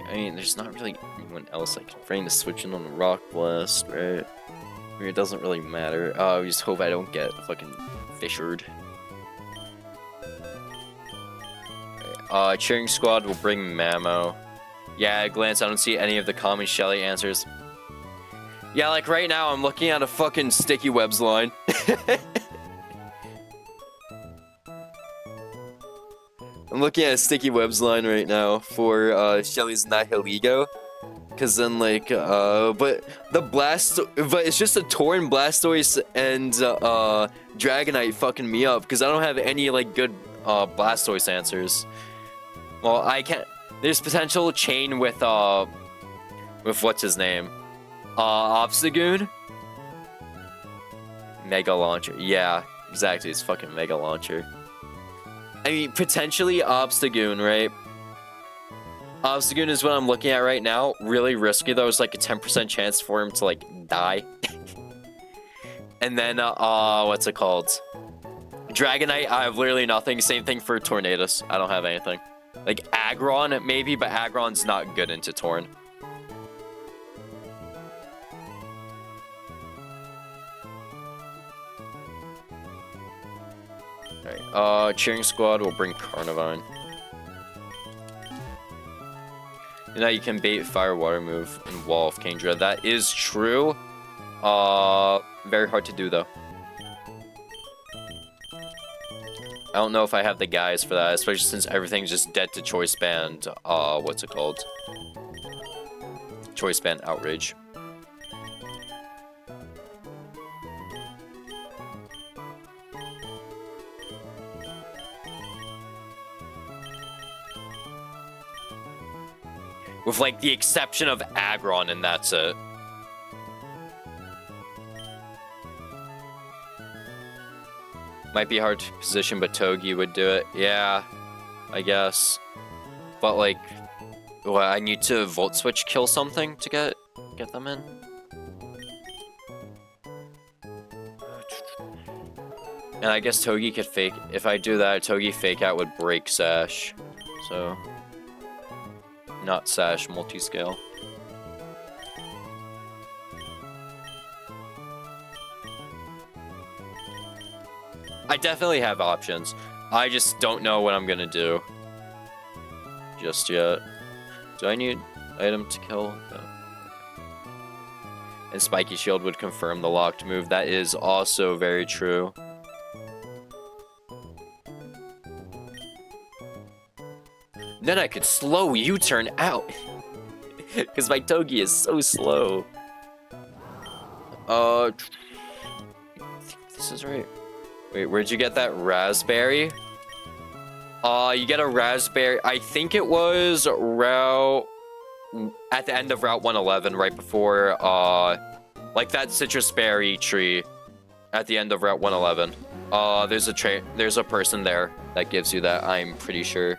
Speaker 1: I mean, there's not really anyone else I can bring to switch in on the Rock Blast, right? I mean, it doesn't really matter. We just hope I don't get fucking fissured. Right. Cheering Squad will bring Mamo. Yeah, at a glance, I don't see any of the common Shelly answers. Yeah, like right now, I'm looking at a fucking Sticky Webs line. I'm looking at a Sticky Webs line right now for Shelly's Nihiligo. Cause then like but it's just a Tauren, Blastoise, and Dragonite fucking me up because I don't have any like good Blastoise answers. Well, I can't. There's potential chain with what's his name? Obstagoon? Mega Launcher. Yeah, exactly, it's fucking Mega Launcher. I mean, potentially Obstagoon, right? Obstagoon is what I'm looking at right now. Really risky, though. It's like a 10% chance for him to, like, die. And then, what's it called? Dragonite, I have literally nothing. Same thing for Tornadus. I don't have anything. Like, Aggron, maybe, but Aggron's not good into Torn. Alright, Cheering Squad will bring Carnivine. And now you can bait Fire Water move and Wall of Kingdra. That is true. Very hard to do though. I don't know if I have the guys for that, especially since everything's just dead to Choice Band, what's it called? Choice Band Outrage. With, like, the exception of Aggron, and that's it. Might be hard to position, but Togi would do it. Yeah, I guess. But, like, what, I need to Volt Switch kill something to get them in? And I guess Togi could fake... If I do that, Togi Fake Out would break Sash. So... Not Sash, multi-scale. I definitely have options. I just don't know what I'm gonna do just yet. Do I need item to kill? No. And Spiky Shield would confirm the locked move. That is also very true. Then I could slow U-turn out. Because my Togi is so slow. I think this is right. Wait, where'd you get that raspberry? You get a raspberry. I think it was route... At the end of Route 111, right before, like that citrus berry tree. At the end of Route 111. There's a person there that gives you that, I'm pretty sure.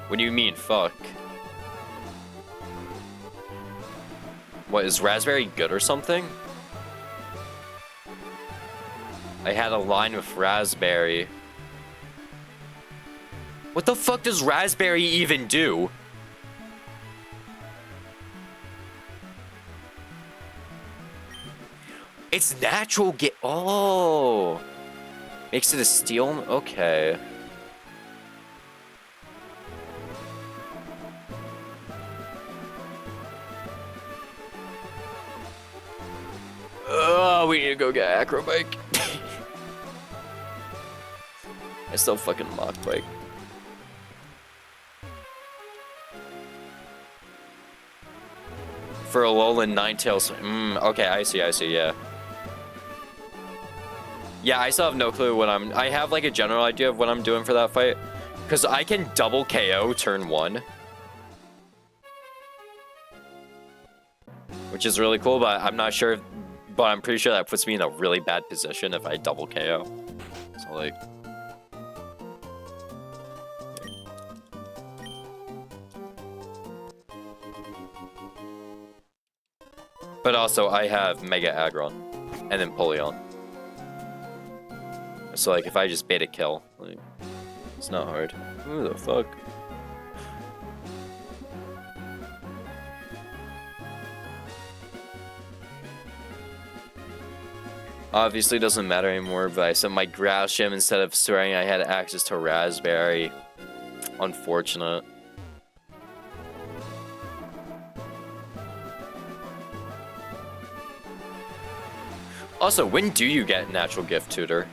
Speaker 1: What do you mean, fuck? What, is raspberry good or something? I had a line with raspberry. What the fuck does raspberry even do? It's natural oh. Makes it a steel? Okay. Oh, we need to go get Acro Bike. I still fucking Mach Bike. For Alolan Ninetales. Okay, I see, yeah. Yeah, I still have no clue what I have like a general idea of what I'm doing for that fight. Because I can double KO turn 1. Which is really cool, but I'm not sure. But I'm pretty sure that puts me in a really bad position if I double KO. So, like... But also, I have Mega Aggron. And then Polion. So, like, if I just bait a kill, like, it's not hard. Who the fuck? Obviously doesn't matter anymore, but I sent my Grass Gem instead of swearing I had access to Raspberry. Unfortunate. Also, when do you get Natural Gift Tutor?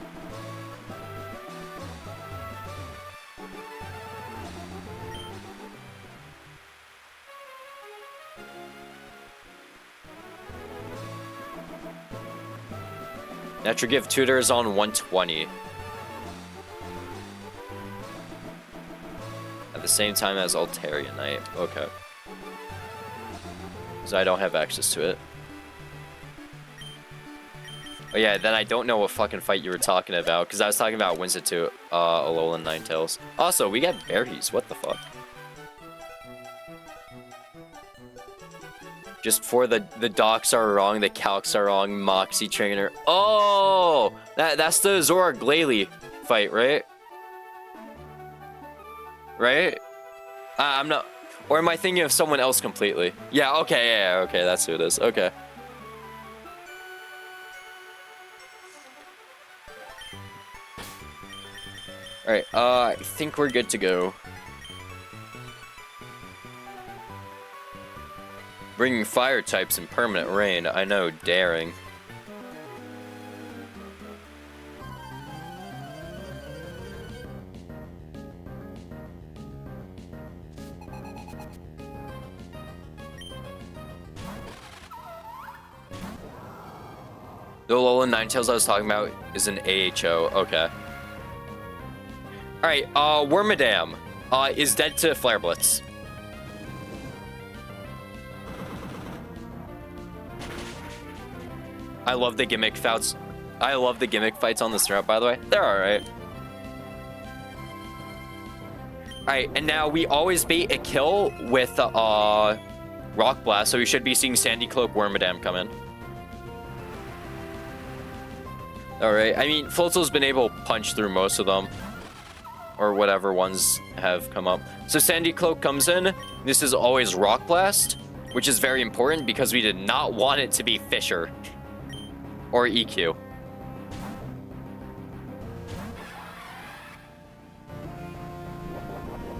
Speaker 1: Natural Gift Tutor is on 120. At the same time as Altarian Knight. Okay. So I don't have access to it. Oh yeah, then I don't know what fucking fight you were talking about, because I was talking about Winston to Alolan Ninetales. Also, we got berries. What the fuck? Just for the docs are wrong, the calcs are wrong, Moxie Trainer. Oh! That's the Zora Glalie fight, right? Right? I'm not... Or am I thinking of someone else completely? Yeah, okay, yeah, okay, that's who it is. Okay. Alright, I think we're good to go. Bringing fire types in permanent rain. I know, daring. The Alolan Ninetales I was talking about is an AHO. Okay. Alright, Wormadam is dead to Flare Blitz. I love the gimmick fights. I love the gimmick fights on this route, by the way. They're alright. Alright, and now we always bait a kill with Rock Blast, so we should be seeing Sandy Cloak Wormadam come in. Alright, I mean, Floatzel's been able to punch through most of them. Or whatever ones have come up. So Sandy Cloak comes in. This is always Rock Blast, which is very important because we did not want it to be Fisher. Or EQ.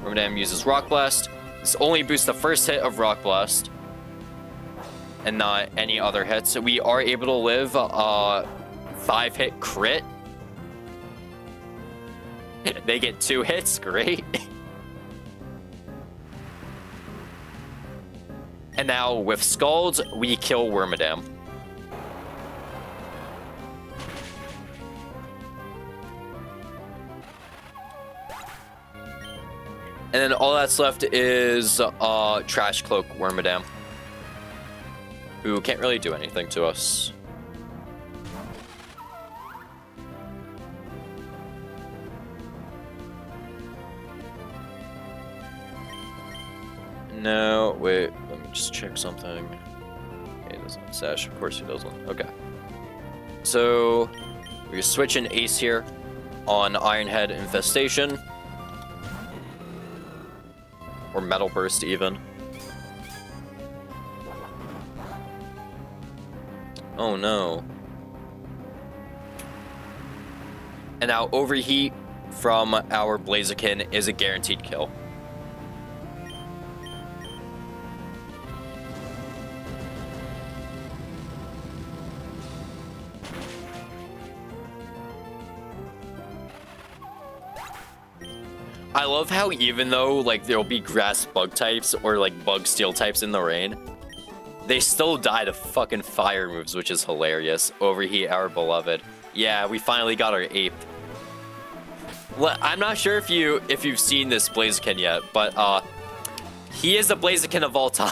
Speaker 1: Wormadam uses Rock Blast. This only boosts the first hit of Rock Blast. And not any other hits. So we are able to live 5-hit crit. They get 2 hits, great. And now with Scald, we kill Wormadam. And then all that's left is Trash Cloak Wormadam, who can't really do anything to us. No, wait, let me just check something. Okay, he doesn't have Sash, of course he doesn't. Okay. So, we're switching Ace here on Ironhead Infestation. Or Metal Burst, even. Oh no. And now Overheat from our Blaziken is a guaranteed kill. I love how even though like there'll be grass bug types or like bug steel types in the rain, they still die to fucking fire moves, which is hilarious. Overheat, our beloved. Yeah, we finally got our ape. Well, I'm not sure if you've seen this Blaziken yet, but he is the Blaziken of all time.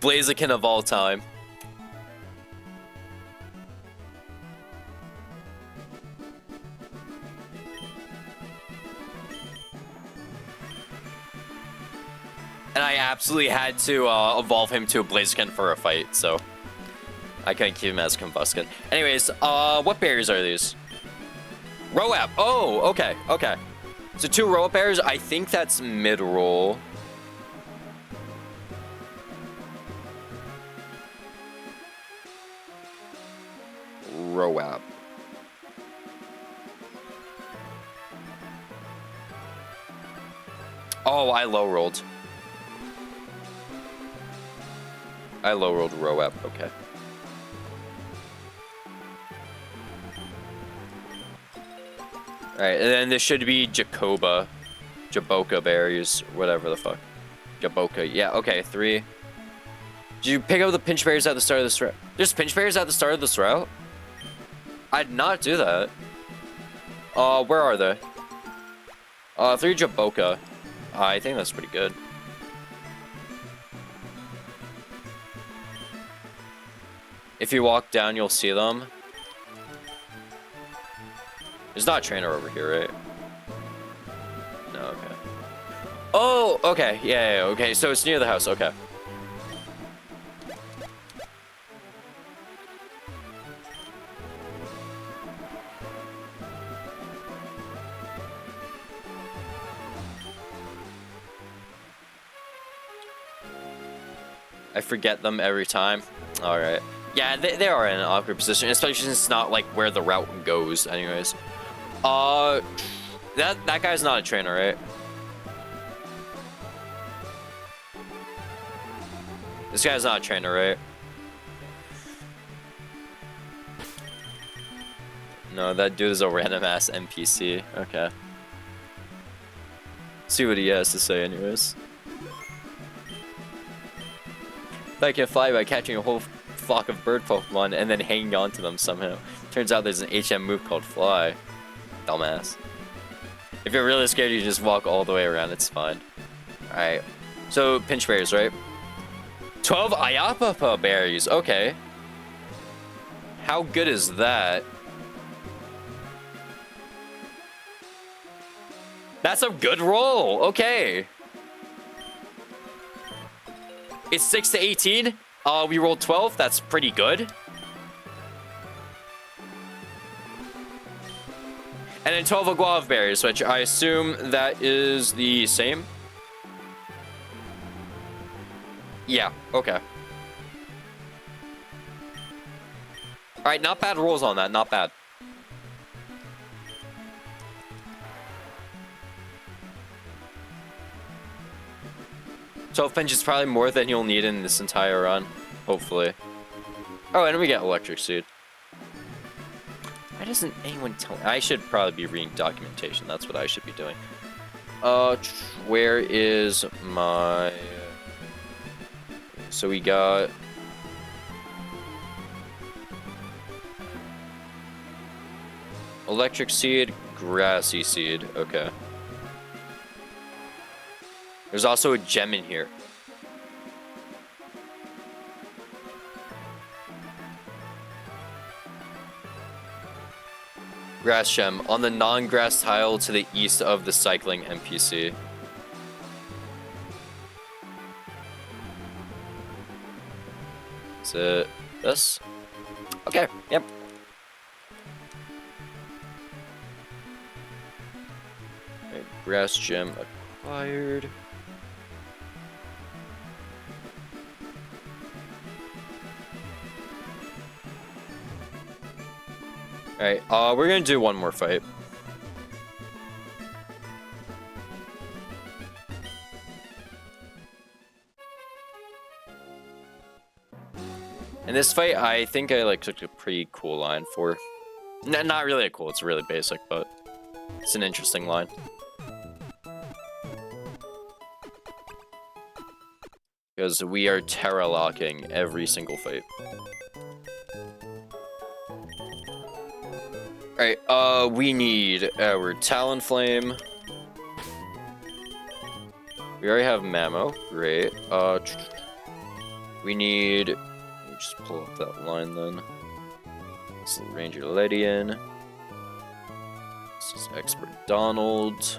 Speaker 1: Blaziken of all time. And I absolutely had to evolve him to a Blaziken for a fight, so I couldn't keep him as Combusken. Anyways, what berries are these? Roap. Oh, okay, okay. So 2 Roap berries. I think that's mid-roll. Roap. Oh, I low-rolled. I low-rolled Roap, okay. Alright, and then this should be Jacoba. Jaboka berries, whatever the fuck. Jaboka, yeah, okay, 3. Did you pick up the pinch berries at the start of this route? There's pinch berries at the start of this route? I did not do that. Where are they? 3 Jaboka. I think that's pretty good. If you walk down, you'll see them. There's not a trainer over here, right? No, okay. Oh, okay. Yeah, okay. So it's near the house. Okay. I forget them every time. All right. Yeah, they are in an awkward position, especially since it's not like where the route goes. Anyways, that guy's not a trainer, right? This guy's not a trainer, right? No, that dude is a random ass NPC. Okay. See what he has to say, anyways. I can fly by catching a whole flock of bird Pokemon and then hanging on to them somehow. Turns out there's an HM move called Fly. Dumbass. If you're really scared, you just walk all the way around. It's fine. Alright. So, pinch berries, right? 12 Ayapapa berries. Okay. How good is that? That's a good roll. Okay. It's 6 to 18. We rolled 12. That's pretty good. And then 12 guava berries, which I assume that is the same. Yeah, okay. Alright, not bad rolls on that. Not bad. So pinch is probably more than you'll need in this entire run, hopefully. Oh, and we get electric seed. Why doesn't anyone tell me? I should probably be reading documentation. That's what I should be doing. Where is my... So we got... electric seed, grassy seed. Okay. There's also a gem in here. Grass gem on the non-grass tile to the east of the cycling NPC. Is it this? Okay, yep. Okay, grass gem acquired. Alright, we're gonna do one more fight. And this fight, I think I like took a pretty cool line for. Not really cool, it's really basic, but it's an interesting line. Because we are Terra locking every single fight. Alright, we need our Talonflame. We already have Mamo, great. We need... Let me just pull up that line then. This is Ranger Ledian. This is Expert Donald.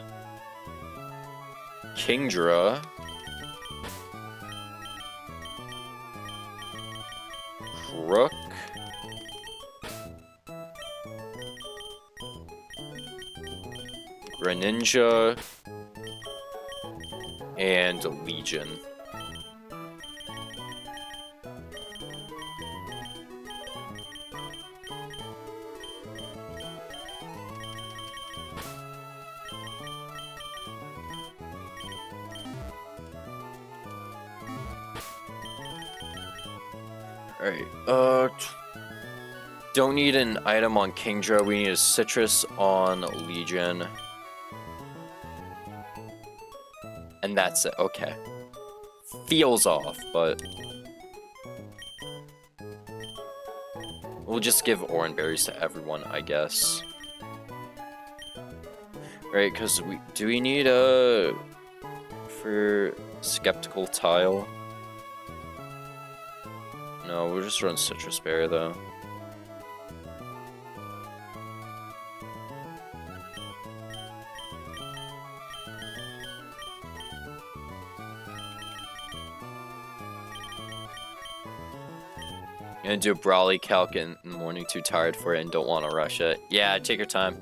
Speaker 1: Kingdra. Crook. Greninja, and Legion. Alright, don't need an item on Kingdra, we need a citrus on Legion. And that's it, okay. Feels off, but... we'll just give orange berries to everyone, I guess. Right, because do we need a... for skeptical tile? No, we'll just run citrus berry though. Gonna do a Brawly calc in the morning, too tired for it and don't want to rush it. Yeah, take your time.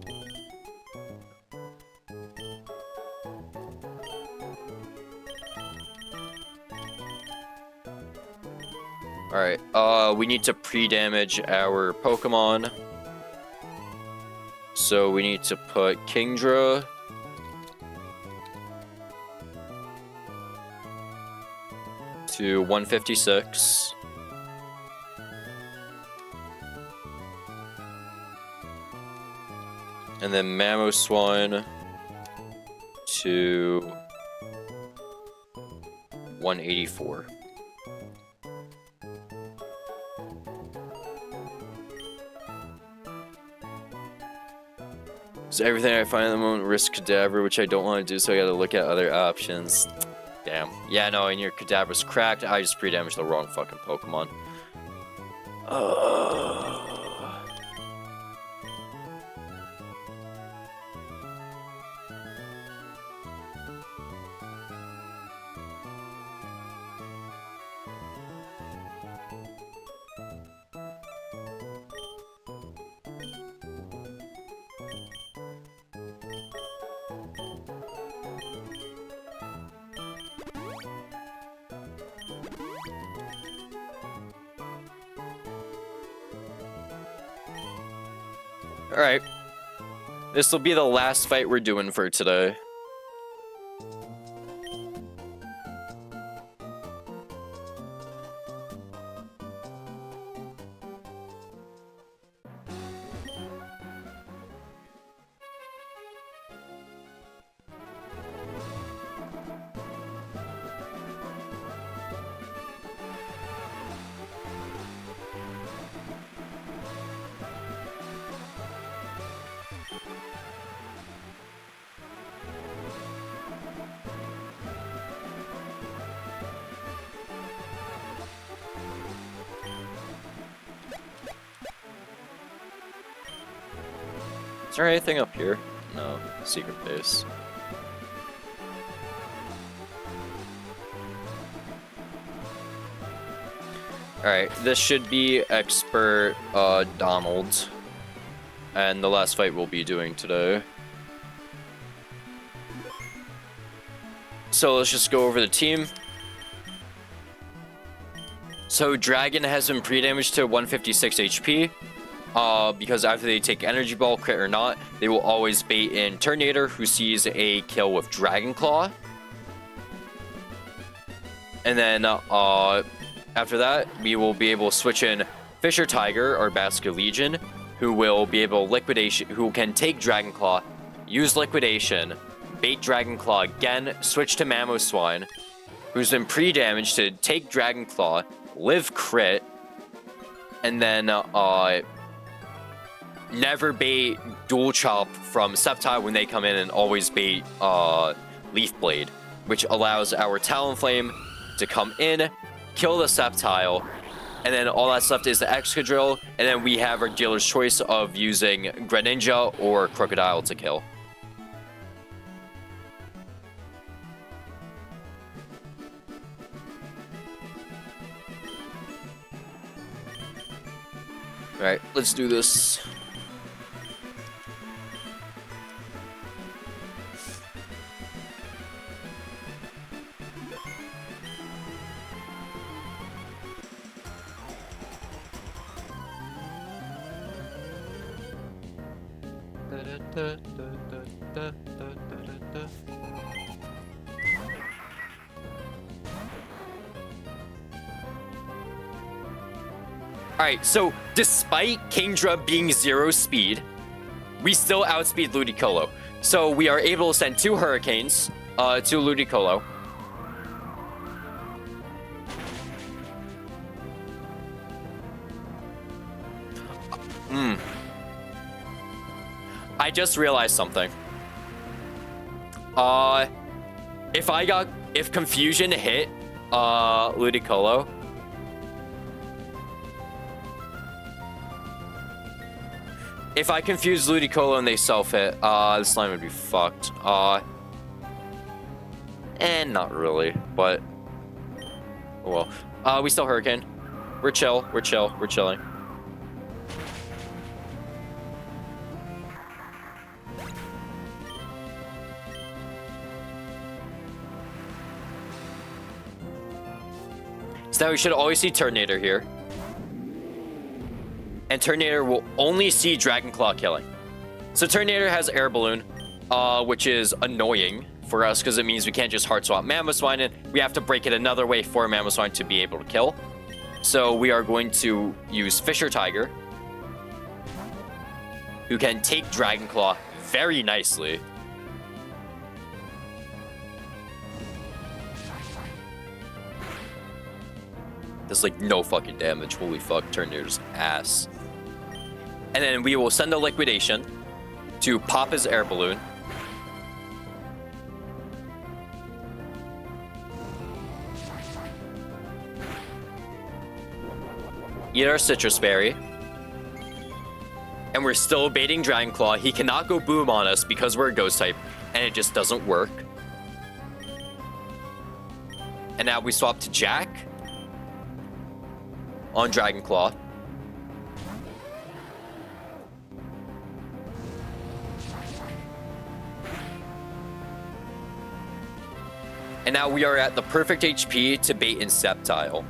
Speaker 1: Alright, we need to pre-damage our Pokemon. So we need to put Kingdra. To 156. And then Mamoswine to 184. So everything I find at the moment risk Cadaver, which I don't want to do, so I gotta look at other options. Damn. Yeah, no, and your Cadaver's cracked. I just pre-damaged the wrong fucking Pokemon. Alright. This will be the last fight we're doing for today. Is there anything up here? No. Secret base. Alright, this should be Expert Donald. And the last fight we'll be doing today. So let's just go over the team. So Dragon has been pre-damaged to 156 HP. Because after they take Energy Ball, crit or not, they will always bait in Turtonator, who sees a kill with Dragon Claw. And then, after that, we will be able to switch in Fisher Tiger, or Basket Legion, who will be able to Liquidation, who can take Dragon Claw, use Liquidation, bait Dragon Claw again, switch to Mamoswine, who's been pre-damaged to take Dragon Claw, live crit, and then, never bait Dual Chop from Sceptile when they come in, and always bait Leaf Blade, which allows our Talonflame to come in, kill the Sceptile, and then all that's left is the Excadrill, and then we have our dealer's choice of using Greninja or Crocodile to kill. Alright, let's do this. Alright, so despite Kingdra being 0 speed, we still outspeed Ludicolo. So we are able to send 2 Hurricanes to Ludicolo. I just realized something. If Confusion hit Ludicolo, if I confuse Ludicolo and they self-hit, this line would be fucked. And not really, but oh well. We still Hurricane. We're chill. We're chilling. So now we should always see Turtonator here. And Turtonator will only see Dragon Claw killing. So Turtonator has Air Balloon, which is annoying for us because it means we can't just hard swap Mamoswine in. We have to break it another way for Mamoswine to be able to kill. So we are going to use Fisher Tiger, who can take Dragon Claw very nicely. Does like no fucking damage. Holy fuck, Turtonator's ass. And then we will send a Liquidation to pop his Air Balloon. Eat our Citrus Berry. And we're still baiting Dragon Claw. He cannot go boom on us because we're a ghost type, and it just doesn't work. And now we swap to Jack on Dragon Claw. And now we are at the perfect HP to bait in Sceptile.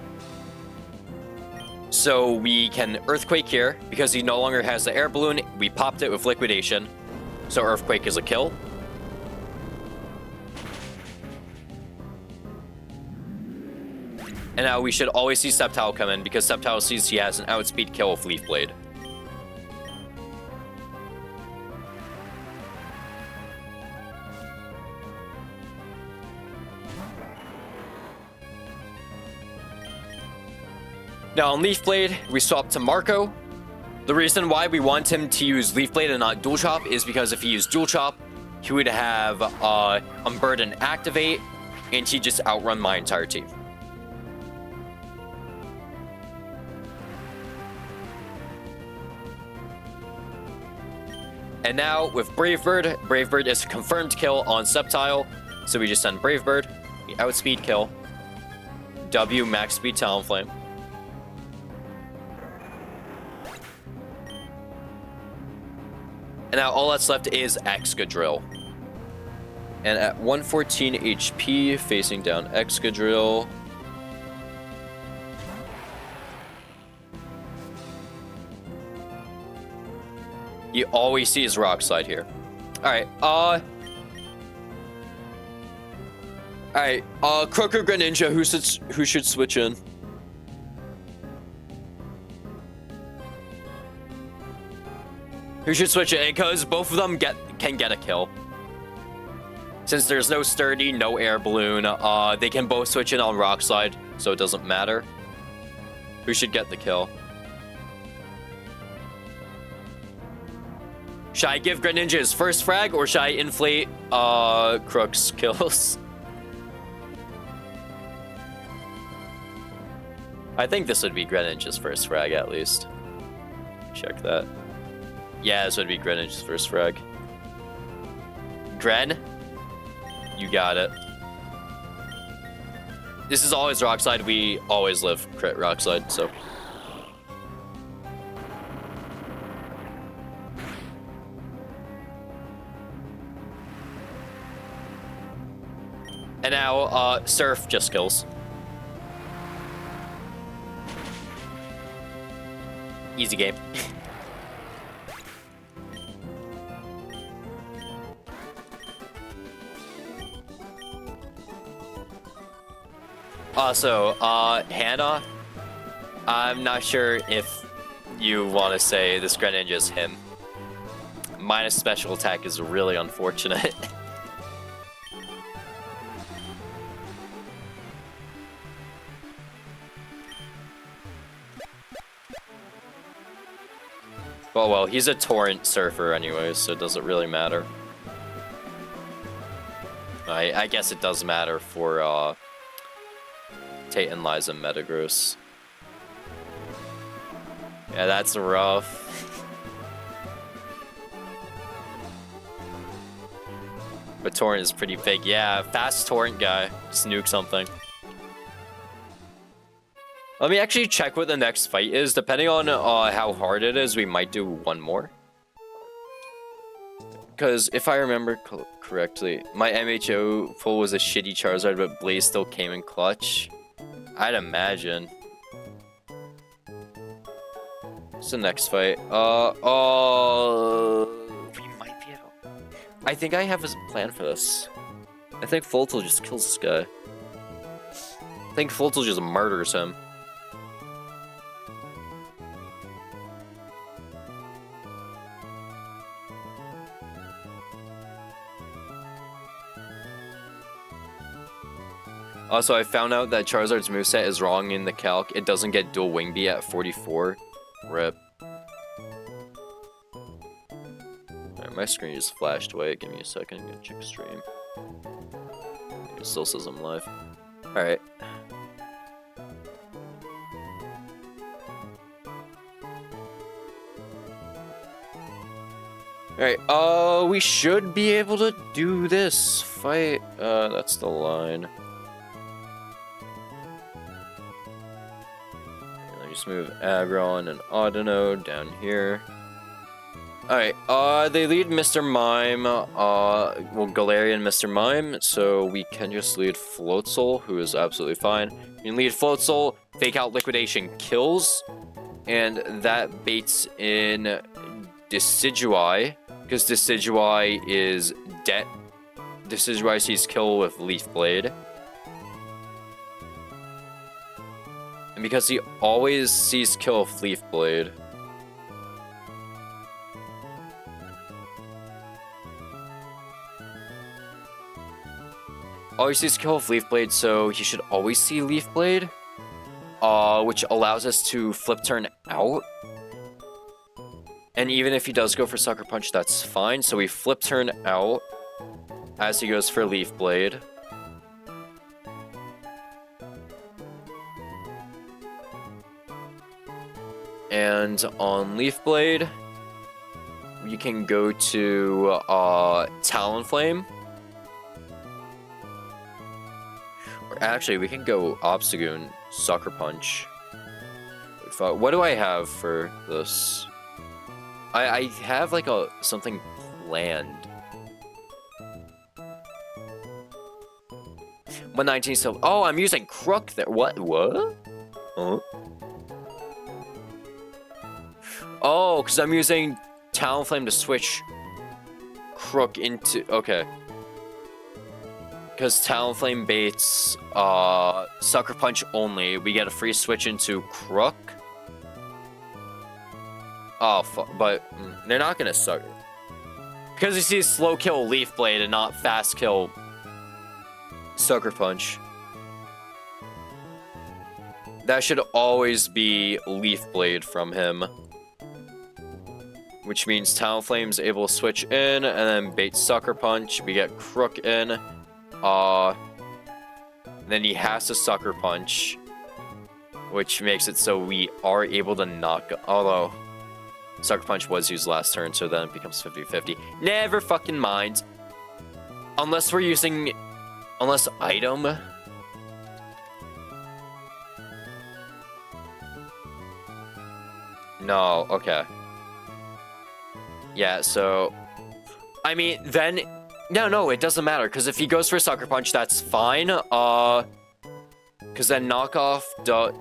Speaker 1: So we can Earthquake here, because he no longer has the Air Balloon. We popped it with Liquidation. So Earthquake is a kill. And now we should always see Sceptile come in, because Sceptile sees he has an outspeed kill with Leaf Blade. Now on Leaf Blade, we swap to Marco. The reason why we want him to use Leaf Blade and not Dual Chop is because if he used Dual Chop, he would have Unburden activate, and he'd just outrun my entire team. And now with Brave Bird, Brave Bird is a confirmed kill on Sceptile, so we just send Brave Bird, we outspeed kill, W max speed Talonflame. And now all that's left is Excadrill. And at 114 HP, facing down Excadrill. You always see his Rock Slide here. Alright, Crook or Greninja, who should switch in? Who should switch it? Because both of them can get a kill. Since there's no Sturdy, no Air Balloon, they can both switch in on Rock Slide, so it doesn't matter. Who should get the kill? Should I give Greninja his first frag, or should I inflate Crook's kills? I think this would be Greninja's first frag, at least. Check that. Yeah, this would be Greninja's first frag. Gren, you got it. This is always Rock Slide. We always live crit Rock Slide, so. And now, Surf just kills. Easy game. Also, Hannah, I'm not sure if you want to say this Greninja is him. Minus special attack is really unfortunate. Well, he's a Torrent Surfer anyways, so it doesn't really matter. I guess it does matter for, Tate and Liza Metagross. Yeah, that's rough. But Torrent is pretty big. Yeah, fast Torrent guy. Just nuke something. Let me actually check what the next fight is. Depending on how hard it is, we might do one more. Because if I remember correctly, my MHO pull was a shitty Charizard, but Blaze still came in clutch. I'd imagine. What's the next fight? We might be able... I think I have a plan for this. I think Foltl just kills this guy. I think Foltl just murders him. Also, I found out that Charizard's moveset is wrong in the calc. It doesn't get dual wing beat at 44. Rip. Alright, my screen just flashed away. Give me a second. I'm gonna check stream. It still says I'm live. Alright. Alright, we should be able to do this fight. That's the line. Just move Aggron and Audino down here. Alright, they lead Mr. Mime, well, Galarian Mr. Mime, so we can just lead Floatzel, who is absolutely fine. We can lead Floatzel, Fake Out Liquidation kills, and that baits in Decidueye, because Decidueye is dead. Decidueye sees kill with Leaf Blade. And because he always sees kill with Leaf Blade. Always sees kill with Leaf Blade, so he should always see Leaf Blade. Which allows us to flip turn out. And even if he does go for Sucker Punch, that's fine. So we flip turn out as he goes for Leaf Blade. And on Leaf Blade, we can go to Talonflame. Or actually, we can go Obstagoon, Sucker Punch. What do I have for this? I have like something planned. 119 still. Oh, I'm using Crook there. What? Huh? Oh, because I'm using Talonflame to switch Crook into... Okay. Because Talonflame baits Sucker Punch only. We get a free switch into Crook. Oh, but they're not going to suck. Because he sees slow kill Leaf Blade and not fast kill Sucker Punch. That should always be Leaf Blade from him. Which means Talonflame's able to switch in and then bait Sucker Punch. We get Crook in. Then he has to Sucker Punch. Which makes it so we are able to knock... Although, Sucker Punch was used last turn, so then it becomes 50-50. Never fucking mind. Unless we're using... Unless item... No, okay. Yeah, so... I mean, then... No, it doesn't matter, because if he goes for Sucker Punch, that's fine. Because then Knockoff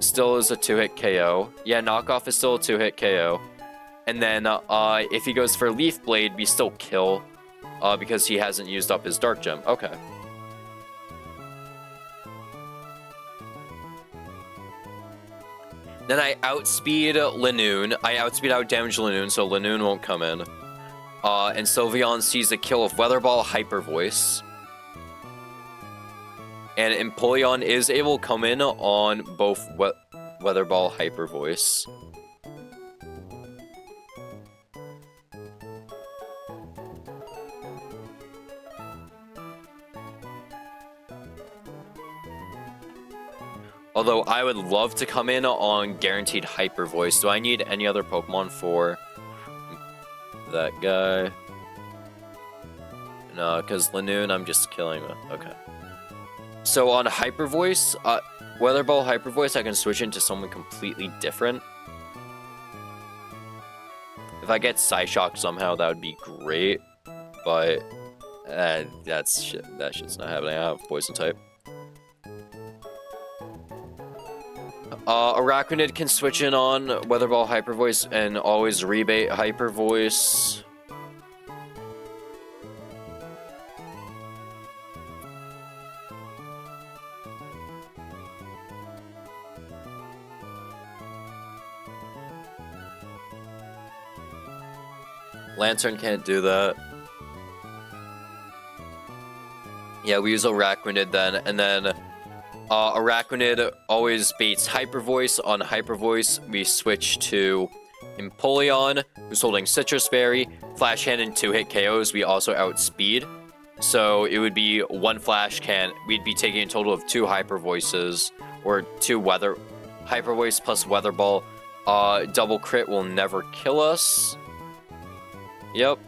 Speaker 1: still is a 2-hit KO. Yeah, Knockoff is still a 2-hit KO. And then, if he goes for Leaf Blade, we still kill. Because he hasn't used up his Dark Gem. Okay. Then I outspeed Linoone. I outspeed out damage Linoone, so Linoone won't come in. And Sylveon sees a kill of Weather Ball Hyper Voice. And Empoleon is able to come in on both Weather Ball Hyper Voice. Although I would love to come in on guaranteed Hyper Voice. Do I need any other Pokemon for that guy? No, because Linoone, I'm just killing him. Okay. So on Hyper Voice, Weather Ball Hyper Voice, I can switch into someone completely different. If I get Psyshock somehow, that would be great. But that shit's not happening. I have Poison type. Arachnid can switch in on Weather Ball Hyper Voice and always rebate Hyper Voice. Lantern can't do that. Yeah, we use Arachnid then, and then Arachnid always baits Hyper Voice. On Hyper Voice, we switch to Empoleon, who's holding Citrus Berry, Flash Cannon, 2-hit KOs. We also outspeed. So it would be 1 Flash Can. We'd be taking a total of 2 Hyper Voices, or 2 Weather Hyper Voice plus Weather Ball. Double crit will never kill us. Yep.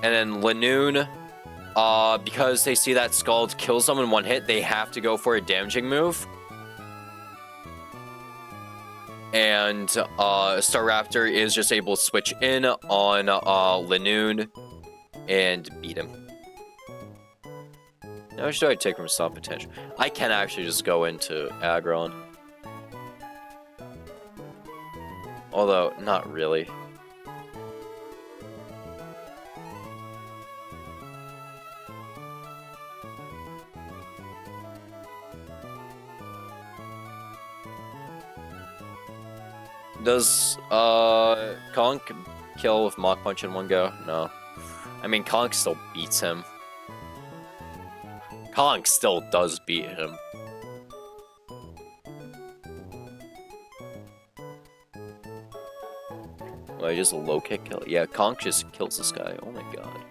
Speaker 1: And then Lanoon, because they see that Scald kills them in 1 hit, they have to go for a damaging move. And Staraptor is just able to switch in on Lanoon and beat him. Now, should I take from Stomp Potential? I can actually just go into Aggron. Although, not really. Does Conk kill with Mach Punch in 1 go? No. I mean, Conk still beats him. Conk still does beat him. Well, he just a low kick kill. Yeah, Conk just kills this guy. Oh my god.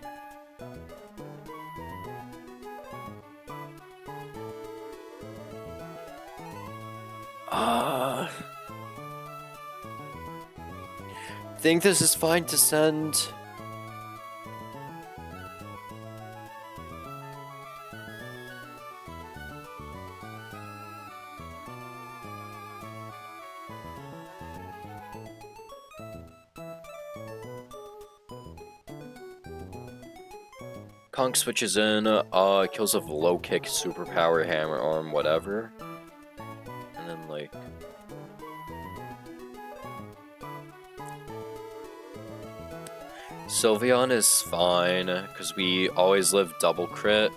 Speaker 1: Think this is fine to send. Conk switches in, kills with low kick, superpower, hammer arm, whatever. And then like Sylveon is fine, because we always live double crit.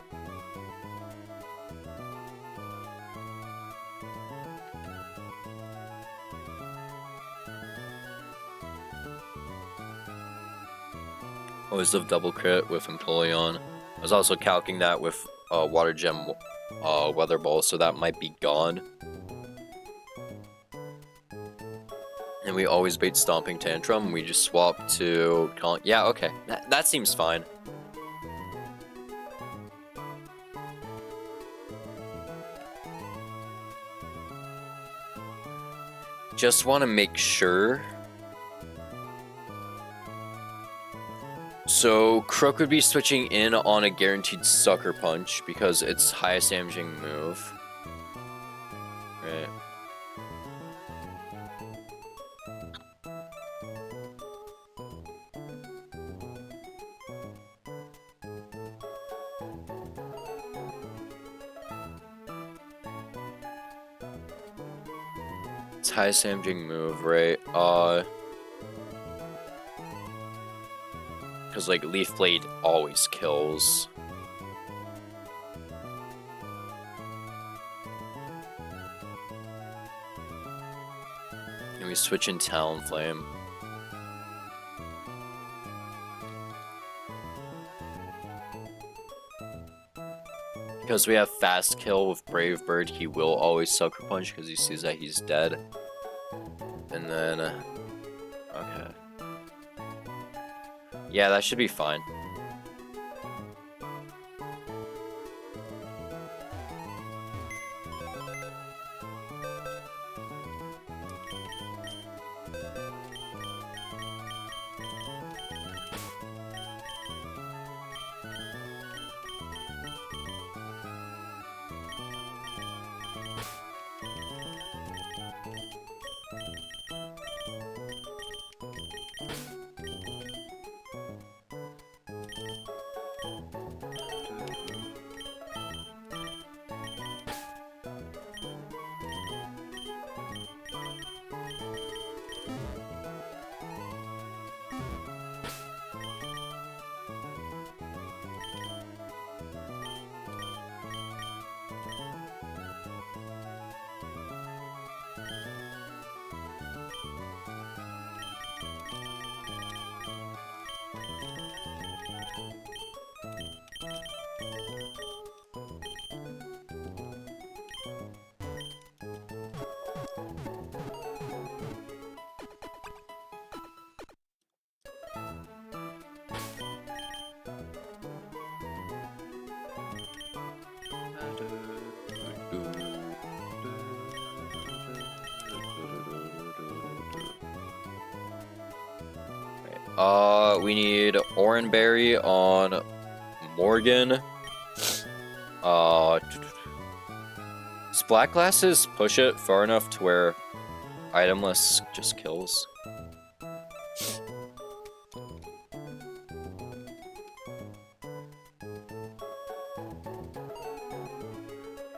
Speaker 1: Always live double crit with Empoleon. I was also calcing that with Water Gem Weather Ball, so that might be gone. And we always bait Stomping Tantrum. We just swap to... Yeah, okay. That seems fine. Just want to make sure. So, Crook would be switching in on a guaranteed Sucker Punch because it's highest damaging move. Right. It's highest damaging move, right? Because, like, Leaf Blade always kills. And we switch in Talonflame. Because we have Fast Kill with Brave Bird, he will always Sucker Punch because he sees that he's dead. And then... okay. Yeah, that should be fine. We need Oranberry on Morgan. Does Black Glasses push it far enough to where itemless just kills?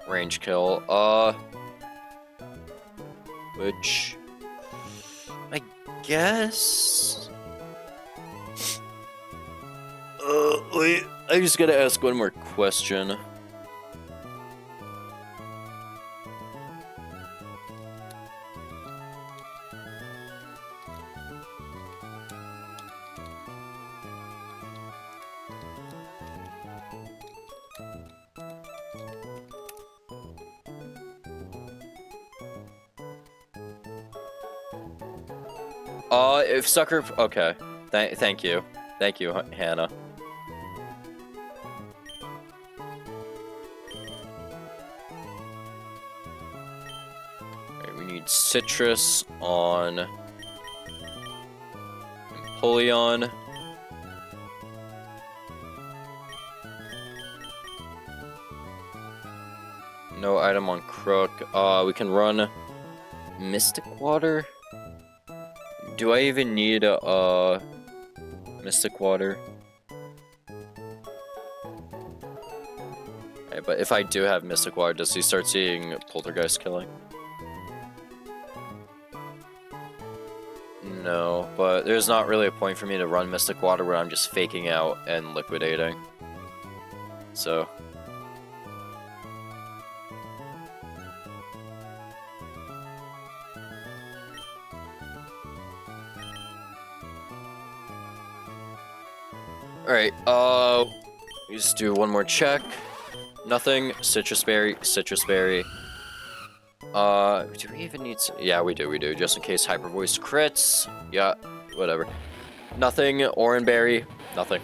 Speaker 1: Range kill. Which I guess. Wait. I just gotta ask one more question. If Sucker... Okay. Thank you. Thank you, Hannah. We need Citrus on Empoleon. No item on Crook. We can run Mystic Water. Do I even need Mystic Water? Okay, but if I do have Mystic Water, does he start seeing Poltergeist killing? No, but there's not really a point for me to run Mystic Water where I'm just faking out and liquidating. So... Alright, just do one more check. Nothing. Citrus Berry, Citrus Berry. Do we even need some? Yeah, we do, just in case Hyper Voice crits. Yeah, whatever. Nothing. Oranberry, nothing.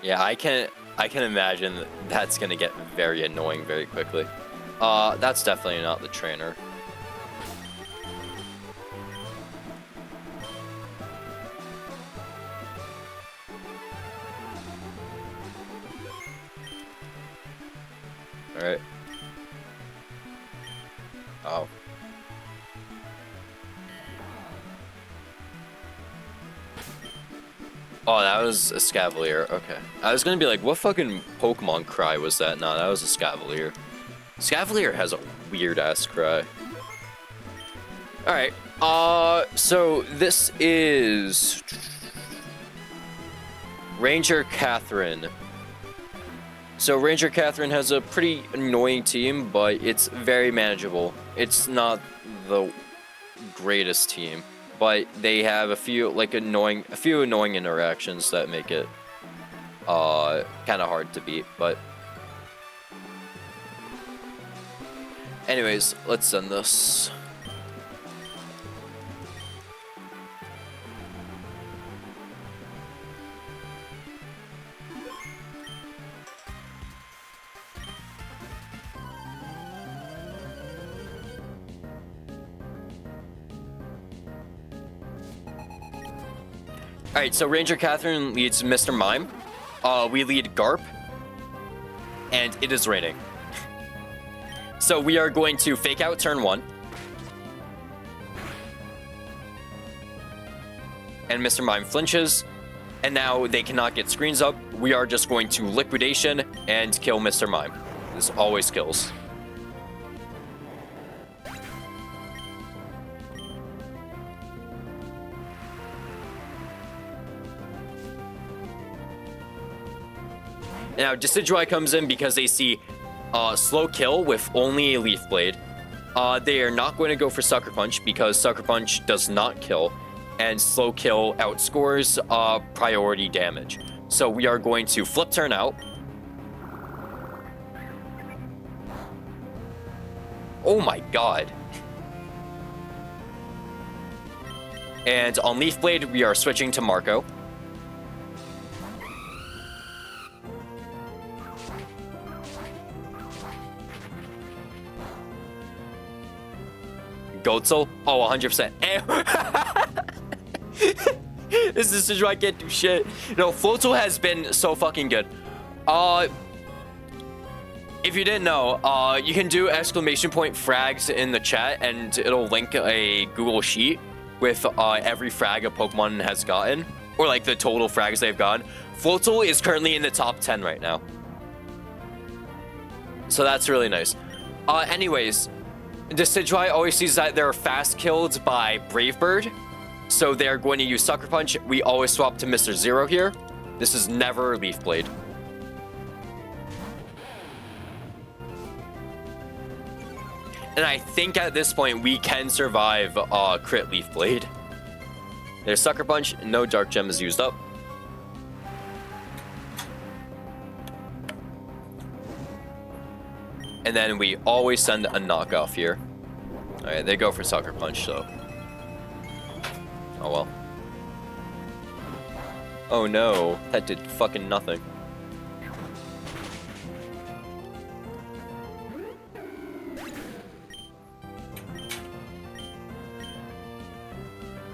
Speaker 1: Yeah, I can imagine that's gonna get very annoying very quickly. That's definitely not the trainer. Alright. Oh. Oh, that was a Scavalier. Okay. I was gonna be like, what fucking Pokemon cry was that? No, that was a Scavalier. Scavalier has a weird-ass cry. Alright. So this is... Ranger Catherine. So Ranger Catherine has a pretty annoying team, but it's very manageable. It's not the greatest team. But they have a few annoying interactions that make it kind of hard to beat. But anyways, let's send this. Alright, so Ranger Catherine leads Mr. Mime. We lead Garp. And it is raining. So we are going to fake out turn 1. And Mr. Mime flinches. And now they cannot get screens up. We are just going to liquidation and kill Mr. Mime. This always kills. Now, Decidueye comes in because they see slow kill with only a Leaf Blade. They are not going to go for Sucker Punch because Sucker Punch does not kill, and slow kill outscores priority damage. So we are going to Flip Turn out. Oh my god. And on Leaf Blade, we are switching to Marco. Goatzel? Oh, 100%. This is why I can't do shit. No, Floatzel has been so fucking good. If you didn't know, you can do exclamation point frags in the chat and it'll link a Google Sheet with every frag a Pokemon has gotten, or like the total frags they've gotten. Floatzel is currently in the top 10 right now. So that's really nice. Anyways, Decidueye always sees that they're fast killed by Brave Bird, so they're going to use Sucker Punch. We always swap to Mr. Zero here. This is never Leaf Blade. And I think at this point we can survive crit Leaf Blade. There's Sucker Punch, no Dark Gem is used up. And then we always send a knockoff here. Alright, they go for Sucker Punch, so. Oh well. Oh no, that did fucking nothing.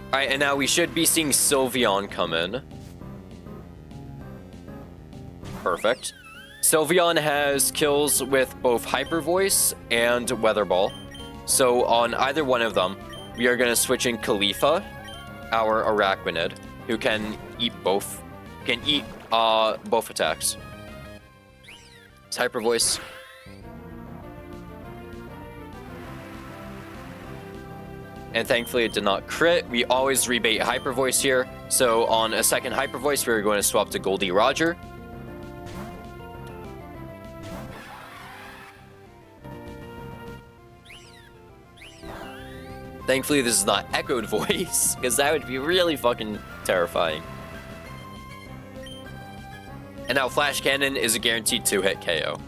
Speaker 1: Alright, and now we should be seeing Sylveon come in. Perfect. Sylveon has kills with both Hyper Voice and Weather Ball. So on either one of them, we are going to switch in Khalifa, our Araquanid, who can eat both. Can eat both attacks. It's Hyper Voice. And thankfully it did not crit. We always rebait Hyper Voice here. So on a second Hyper Voice, we're going to swap to Goldie Roger. Thankfully, this is not echoed voice, because that would be really fucking terrifying. And now Flash Cannon is a guaranteed 2-hit KO.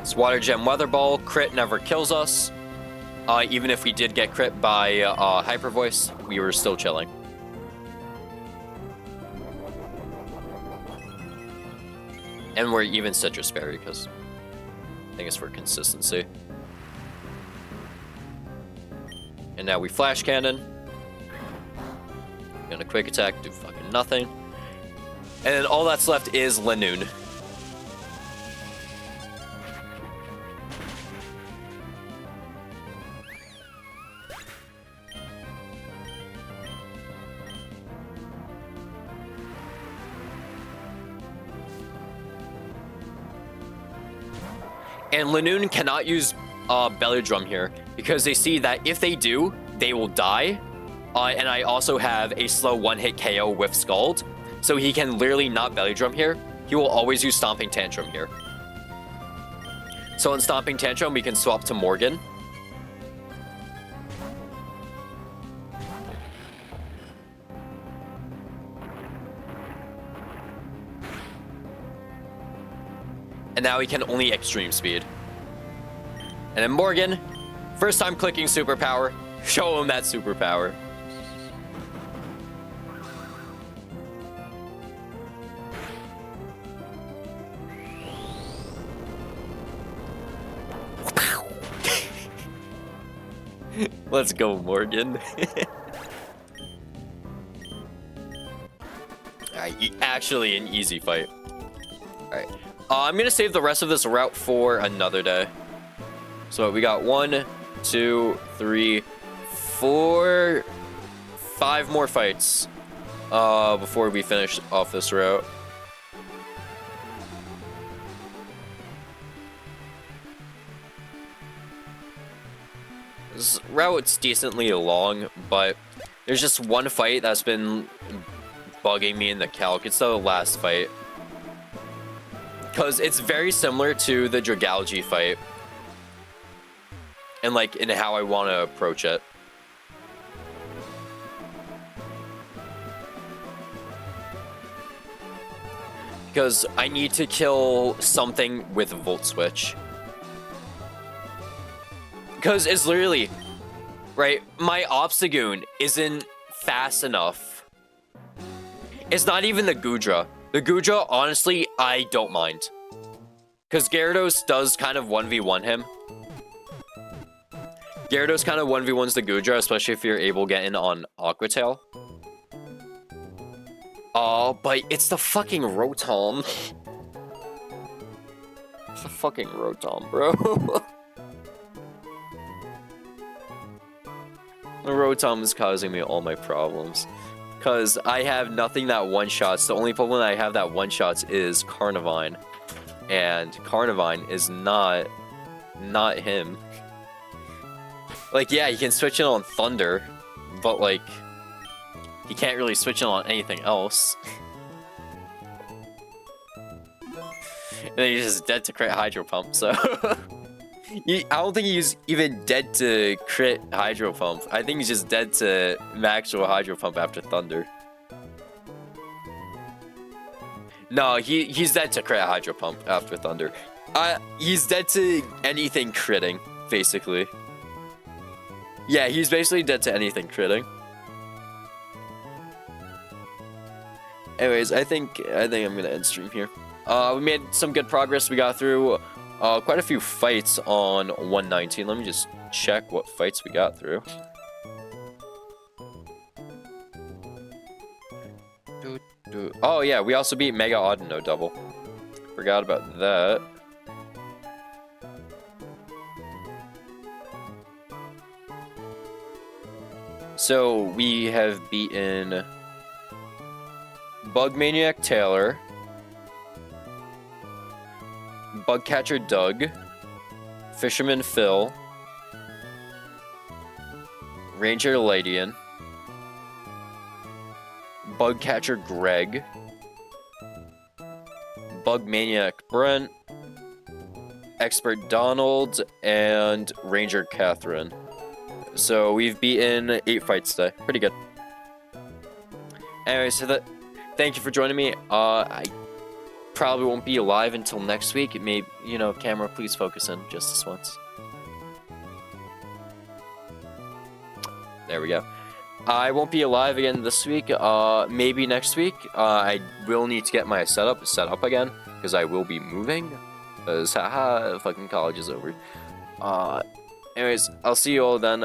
Speaker 1: This Water Gem Weather Ball, crit never kills us. Even if we did get crit by Hyper Voice, we were still chilling. And we're even Citrus Berry because I think it's for consistency. And now we Flash Cannon. Gonna Quick Attack, do fucking nothing. And then all that's left is Lanoon. And Lanoon cannot use Belly Drum here because they see that if they do, they will die. And I also have a slow one-hit KO with Scald. So he can literally not Belly Drum here. He will always use Stomping Tantrum here. So in Stomping Tantrum, we can swap to Morgan. And now he can only Extreme Speed. And then Morgan, first time clicking Superpower, show him that Superpower. Let's go, Morgan. Alright, actually an easy fight. Alright. I'm gonna save the rest of this route for another day. So we got 1, 2, 3, 4, 5 more fights before we finish off this route. This route's decently long, but there's just one fight that's been bugging me in the calc. It's the last fight. Because it's very similar to the Dragalge fight. And like, in how I want to approach it. Because I need to kill something with Volt Switch. Because it's literally, right, my Obstagoon isn't fast enough. It's not even the Goodra. The Goodra, honestly, I don't mind. Because Gyarados does kind of 1v1 him. Gyarados kind of 1v1s the Goodra, especially if you're able to get in on Aqua Tail. Oh, but it's the fucking Rotom. It's the fucking Rotom, bro. The Rotom is causing me all my problems. Because I have nothing that one-shots. The only Pokemon I have that one-shots is Carnivine. And Carnivine is not him. Like, yeah, he can switch in on Thunder. But, like, he can't really switch in on anything else. And then he's just dead to crit Hydro Pump, so... I don't think he's even dead to crit Hydro Pump. I think he's just dead to actual Hydro Pump after Thunder. No, he's dead to crit Hydro Pump after Thunder. He's dead to anything critting, basically. Yeah, he's basically dead to anything critting. Anyways, I think I'm gonna end stream here. We made some good progress. We got through quite a few fights on 119. Let me just check what fights we got through. Oh yeah, we also beat Mega Audino Double. Forgot about that. So we have beaten Bug Maniac Taylor, Bugcatcher Doug, Fisherman Phil, Ranger Ladian, Bugcatcher Greg, Bug Maniac Brent, Expert Donald, and Ranger Catherine. So we've beaten 8 fights today. Pretty good. Anyway, so thank you for joining me. I probably won't be live until next week. It may, you know, camera, please focus in just this once. There we go. I won't be alive again this week. Maybe next week. I will need to get my setup set up again because I will be moving. Because haha, fucking college is over. Anyways, I'll see you all then.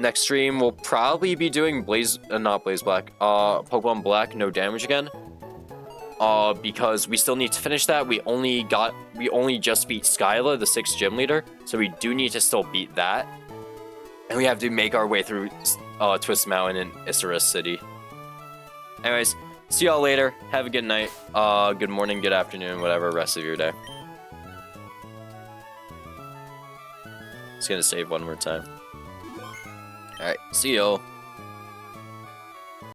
Speaker 1: Next stream we'll probably be doing not Blaze Black. Pokemon Black, no damage again. Because we still need to finish that. We only just beat Skyla, the 6th gym leader, so we do need to still beat that. And we have to make our way through Twist Mountain and Issaris City. Anyways, see y'all later. Have a good night, good morning, good afternoon, whatever rest of your day. Just gonna save one more time. Alright, see y'all.